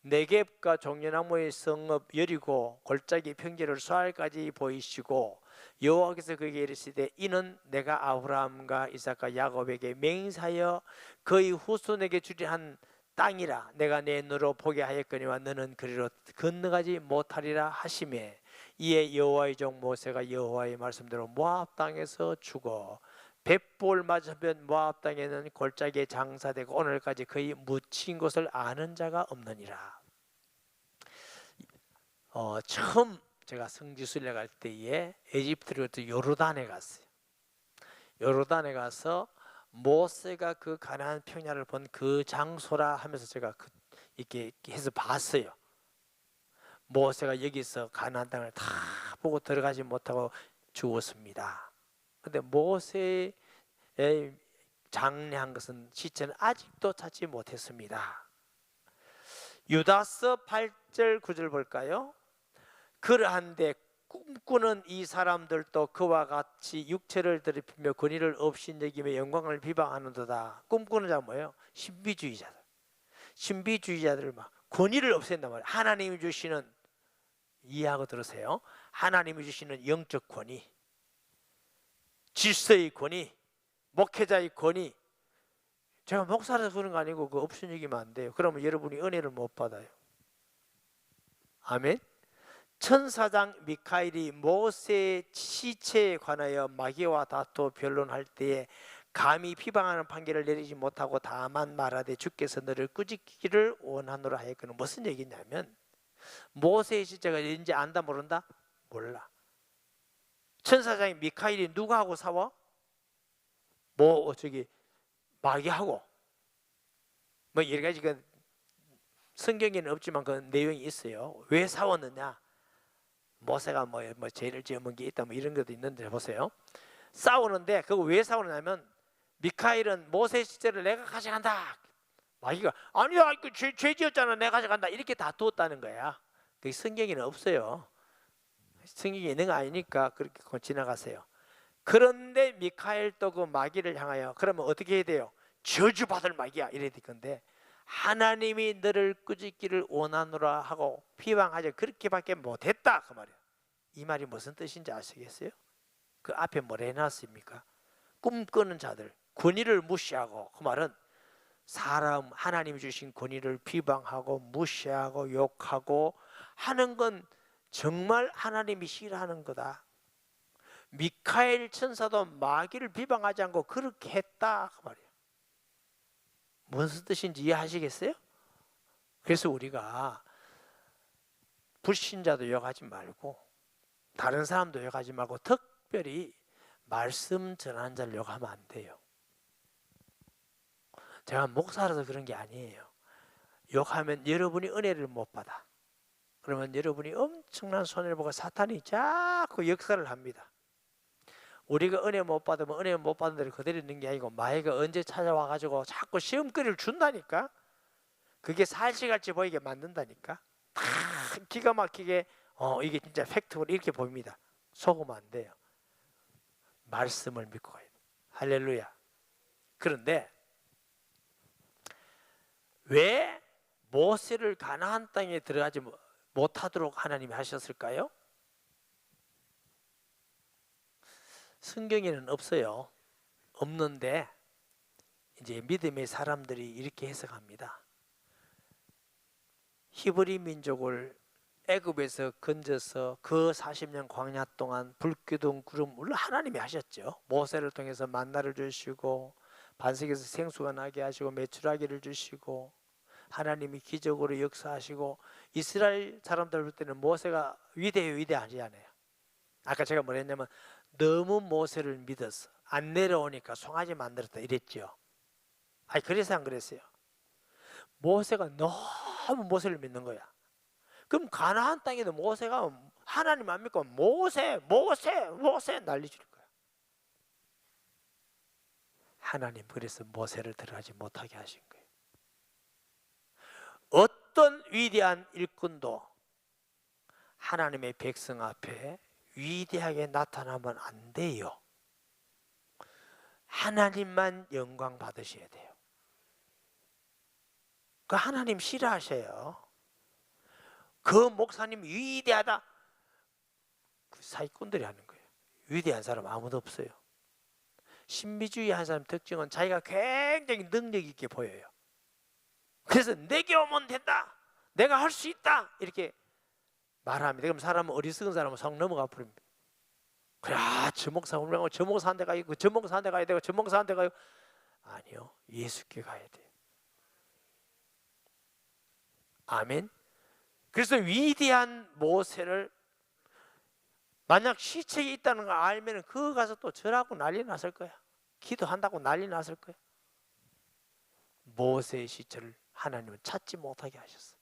네겝과 종려나무의 성읍 여리고 골짜기 평지를 수알까지 보이시고 여호와께서 그에게 이르시되 이는 내가 아브라함과 이삭과 야곱에게 맹세하여 그의 후손에게 주리 한 땅이라. 내가 내 눈으로 보게 하였거니와 너는 그리로 건너가지 못하리라 하시매 이에 여호와의 종 모세가 여호와의 말씀대로 모압 땅에서 죽어 벳볼 맞은편 모압 땅에는 골짜기에 장사되고 오늘까지 그의 묻힌 곳을 아는 자가 없느니라. 처음 제가 성지순례 갈 때에 에집트로 요르단에 갔어요. 요르단에 가서 모세가 그 가나안 평야를 본 그 장소라 하면서 제가 이렇게 해서 봤어요. 모세가 여기서 가나안 땅을 다 보고 들어가지 못하고 죽었습니다. 근데 모세의 장래한 것은 시체는 아직도 찾지 못했습니다. 유다서 8절 9절 볼까요? 그러한데 꿈꾸는 이 사람들도 그와 같이 육체를 더럽히며 권위를 없이 여기며 영광을 비방하는도다. 꿈꾸는 자는 뭐예요? 신비주의자들. 신비주의자들 막 권위를 없앤단 말이에요. 하나님이 주시는, 이해하고 들으세요, 하나님이 주시는 영적 권위, 질서의 권위, 목회자의 권위. 제가 목사라서 그런 거 아니고 그 없은 얘기면 안 돼요. 그러면 여러분이 은혜를 못 받아요. 아멘. 천사장 미카엘이 모세의 시체에 관하여 마귀와 다투어 변론할 때에 감히 비방하는 판결을 내리지 못하고 다만 말하되 주께서 너를 꾸짖기를 원하노라 하였거든. 무슨 얘기냐면 모세의 시체가 어딘지 안다 모른다? 몰라. 천사장이 미카엘이 누구하고 싸워? 마귀하고. 뭐 여러 가지 그 성경에는 없지만 그 내용이 있어요. 왜 싸웠느냐? 모세가 뭐 죄를 지은 게 있다 뭐 이런 것도 있는데 보세요. 싸우는데 그거 왜 싸우느냐면 미카엘은 모세의 시체를 내가 가져간다. 마귀가 아니야 죄 지었잖아 내가 가져간다 이렇게 다투었다는 거야. 그게 성경에는 없어요. 성경에 있는 거 아니니까 그렇게 지나가세요. 그런데 미카엘도 그 마귀를 향하여 그러면 어떻게 해야 돼요? 저주받을 마귀야 이래야 될 건데 하나님이 너를 꾸짖기를 원하노라 하고 비방하자 그렇게밖에 못했다 그 말이에요. 이 말이 무슨 뜻인지 아시겠어요? 그 앞에 뭘 해놨습니까? 꿈꾸는 자들, 권위를 무시하고, 그 말은 사람 하나님이 주신 권위를 비방하고 무시하고 욕하고 하는 건 정말 하나님이 싫어하는 거다. 미카엘 천사도 마귀를 비방하지 않고 그렇게 했다 그 말이에요. 무슨 뜻인지 이해하시겠어요? 그래서 우리가 불신자도 욕하지 말고 다른 사람도 욕하지 말고 특별히 말씀 전하는 자를 욕하면 안 돼요. 제가 목사라서 그런 게 아니에요. 욕하면 여러분이 은혜를 못 받아. 그러면 여러분이 엄청난 손해를 보고 사탄이 자꾸 역사를 합니다. 우리가 은혜 못 받으면 은혜 못 받은 대로 그대로 있는 게 아니고 마귀가 언제 찾아와가지고 자꾸 시험거리를 준다니까. 그게 살시같이 보이게 만든다니까. 다 기가 막히게 이게 진짜 팩트로 이렇게 보입니다. 속으면 안 돼요. 말씀을 믿고 가야 돼요. 할렐루야. 그런데 왜 모세를 가나안 땅에 들어가지 못하도록 하나님이 하셨을까요? 성경에는 없어요. 없는데 이제 믿음의 사람들이 이렇게 해석합니다. 히브리 민족을 애굽에서 건져서 그 40년 광야 동안 불기둥 구름 물론 하나님이 하셨죠. 모세를 통해서 만나를 주시고 반석에서 생수가 나게 하시고 메추라기를 주시고 하나님이 기적으로 역사하시고 이스라엘 사람들 볼 때는 모세가 위대하지 않아요. 아까 제가 뭐라 했냐면 너무 모세를 믿어서 안 내려오니까 송아지 만들었다 이랬죠. 아니 그래서 안 그랬어요. 모세가 너무 모세를 믿는 거야. 그럼 가나안 땅에도 모세가 하나님 안 믿고 모세 난리 칠 거야. 하나님 그래서 모세를 들어가지 못하게 하신 거예요. 어떤 위대한 일꾼도 하나님의 백성 앞에 위대하게 나타나면 안 돼요. 하나님만 영광 받으셔야 돼요. 그 하나님 싫어하셔요. 그 목사님 위대하다. 그 사기꾼들이 하는 거예요. 위대한 사람 아무도 없어요. 신비주의 한 사람 특징은 자기가 굉장히 능력 있게 보여요. 그래서 내게 오면 된다, 내가 할 수 있다, 이렇게 말합니다. 그럼 사람은, 어리석은 사람은 성 넘어가 버립니다. 그래, 저 목사 훌륭하고, 저 목사 한 대 가야 되고, 저 목사 한 대 가야 되고, 저 목사 한 대 가야 되고. 아니요, 예수께 가야 돼요. 아멘. 그래서 위대한 모세를, 만약 시책이 있다는 걸 알면 그거 가서 또 절하고 난리 났을 거야. 기도한다고 난리 났을 거야. 모세의 시체를 하나님은 찾지 못하게 하셨어.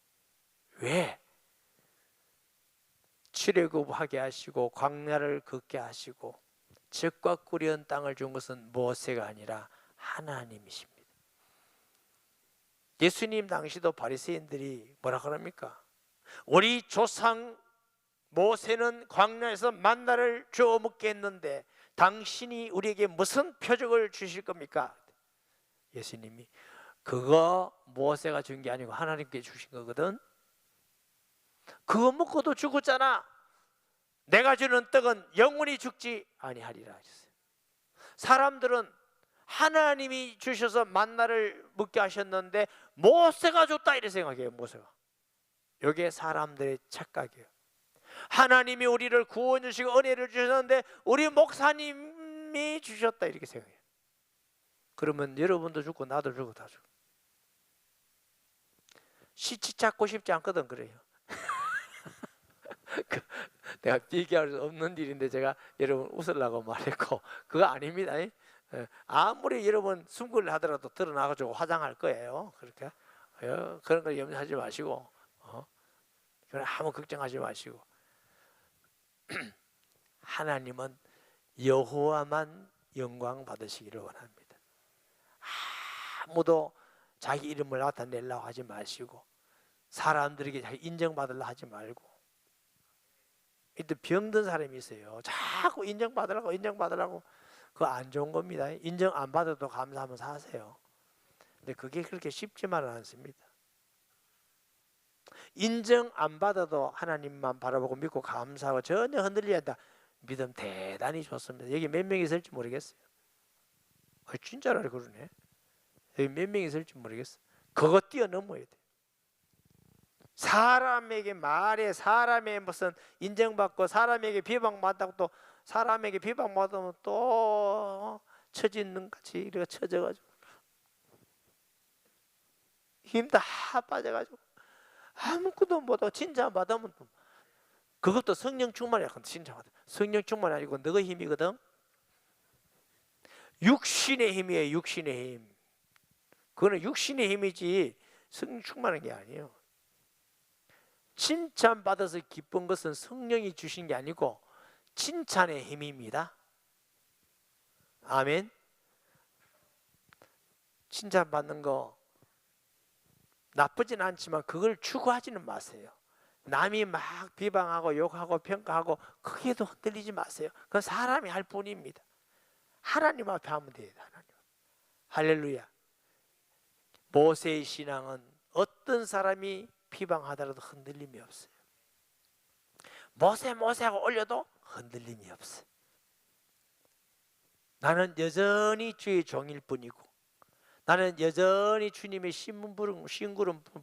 왜? 출애굽하게 하시고 광야를 걷게 하시고 젖과 꿀이 흐른 땅을 준 것은 모세가 아니라 하나님이십니다. 예수님 당시도 바리새인들이 뭐라 그럽니까? 우리 조상 모세는 광야에서 만나를 주워 먹게 했는데 당신이 우리에게 무슨 표적을 주실 겁니까? 예수님이, 그거 모세가 준 게 아니고 하나님께 주신 거거든. 그거 먹고도 죽었잖아. 내가 주는 떡은 영원히 죽지 아니하리라 하셨어요. 사람들은 하나님이 주셔서 만나를 먹게 하셨는데 모세가 줬다 이렇게 생각해요. 모세가. 이게 사람들의 착각이에요. 하나님이 우리를 구원 주시고 은혜를 주셨는데 우리 목사님이 주셨다 이렇게 생각해요. 그러면 여러분도 죽고 나도 죽고 다 죽고. 시치 찾고 싶지 않거든. 그래요. 내가 비교할 수 없는 일인데 제가 여러분 웃으려고 말했고 그거 아닙니다. 아무리 여러분 숨고를 하더라도 드러나가지고 화장할 거예요. 그렇게 그런 걸 염려하지 마시고 그런 아무 걱정하지 마시고 하나님은 여호와만 영광 받으시기를 원합니다. 아무도 자기 이름을 나타내려고 하지 마시고 사람들에게 자기 인정받으려고 하지 말고. 이때 병든 사람이 있어요. 자꾸 인정받으라고 그거 안 좋은 겁니다. 인정 안 받아도 감사하면서 하세요. 근데 그게 그렇게 쉽지만은 않습니다. 인정 안 받아도 하나님만 바라보고 믿고 감사하고 전혀 흔들리지 않다. 믿음 대단히 좋습니다. 여기 몇 명이 있을지 모르겠어요. 진짜로 그러네. 여기 몇 명이 있을지 모르겠어요. 그거 뛰어넘어야 돼. 사람에게 말해, 사람의 무슨 인정받고 사람에게 비방받다고 또 사람에게 비방받으면 또 처짓는 같이 이렇게 처져가지고 힘 다 빠져가지고 아무것도 못하고 칭찬받으면 그것도 성령 충만이야. 칭찬받아. 성령 충만이 아니고 너의 힘이거든. 육신의 힘이에요. 육신의 힘. 그거는 육신의 힘이지 성령 충만한 게 아니에요. 칭찬받아서 기쁜 것은 성령이 주신 게 아니고 칭찬의 힘입니다. 아멘. 칭찬받는 거 나쁘진 않지만 그걸 추구하지는 마세요. 남이 막 비방하고 욕하고 평가하고 크게도 흔들리지 마세요. 그건 사람이 할 뿐입니다. 하나님 앞에 하면 돼요. 하나님. 할렐루야. 모세의 신앙은 어떤 사람이 비방하더라도 흔들림이 없어요. 모세하고 올려도 흔들림이 없어요. 나는 여전히 주의 종일 뿐이고 나는 여전히 주님의 심부름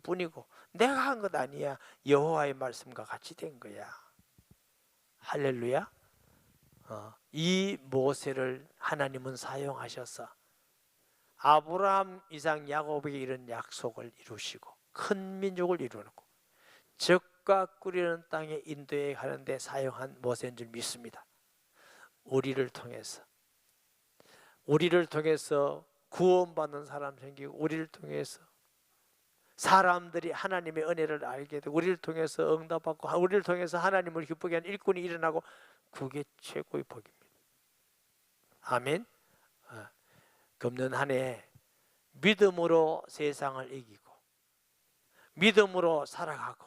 뿐이고 내가 한 것 아니야. 여호와의 말씀과 같이 된 거야. 할렐루야. 이 모세를 하나님은 사용하셔서 아브라함, 이삭, 야곱에게 이런 약속을 이루시고 큰 민족을 이루었고 젖과 꿀이는 땅에 인도해 가는데 사용한 모세인 줄 믿습니다. 우리를 통해서 구원받는 사람 생기고 우리를 통해서 사람들이 하나님의 은혜를 알게 되고 우리를 통해서 응답받고 우리를 통해서 하나님을 기쁘게 하는 일꾼이 일어나고 그게 최고의 복입니다. 아멘. 금년 한 해 믿음으로 세상을 이기고 믿음으로 살아가고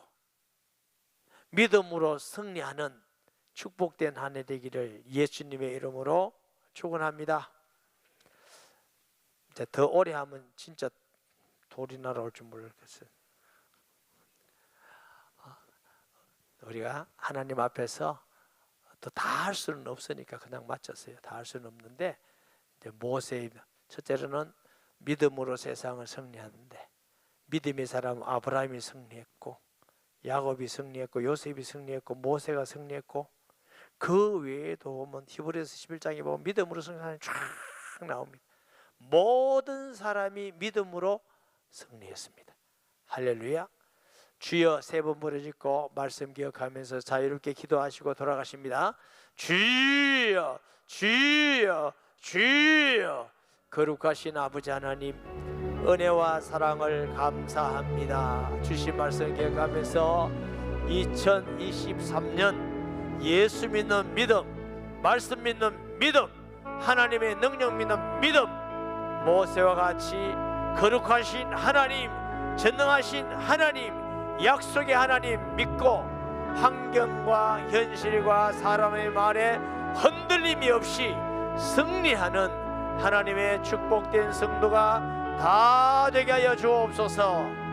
믿음으로 승리하는 축복된 한 해 되기를 예수님의 이름으로 축원합니다. 이제 더 오래 하면 진짜 돌이 날아올 줄 모르겠어요. 우리가 하나님 앞에서 더 다 할 수는 없으니까 그냥 마쳤어요. 다 할 수는 없는데, 이제 모세의 첫째로는 믿음으로 세상을 승리하는데, 믿음의 사람 아브라함이 승리했고, 야곱이 승리했고, 요셉이 승리했고, 모세가 승리했고, 그 외에도 보면 히브리서 11장에 보면 믿음으로 승리하는 쫙 나옵니다. 모든 사람이 믿음으로 승리했습니다. 할렐루야. 주여 세 번 부르짖고 말씀 기억하면서 자유롭게 기도하시고 돌아가십니다. 주여 주여 주여. 거룩하신 아버지 하나님, 은혜와 사랑을 감사합니다. 주신 말씀 기억하면서 2023년 예수 믿는 믿음, 말씀 믿는 믿음, 하나님의 능력 믿는 믿음, 모세와 같이 거룩하신 하나님, 전능하신 하나님, 약속의 하나님 믿고 환경과 현실과 사람의 말에 흔들림이 없이 승리하는 하나님의 축복된 성도가 다 되게 하여 주옵소서.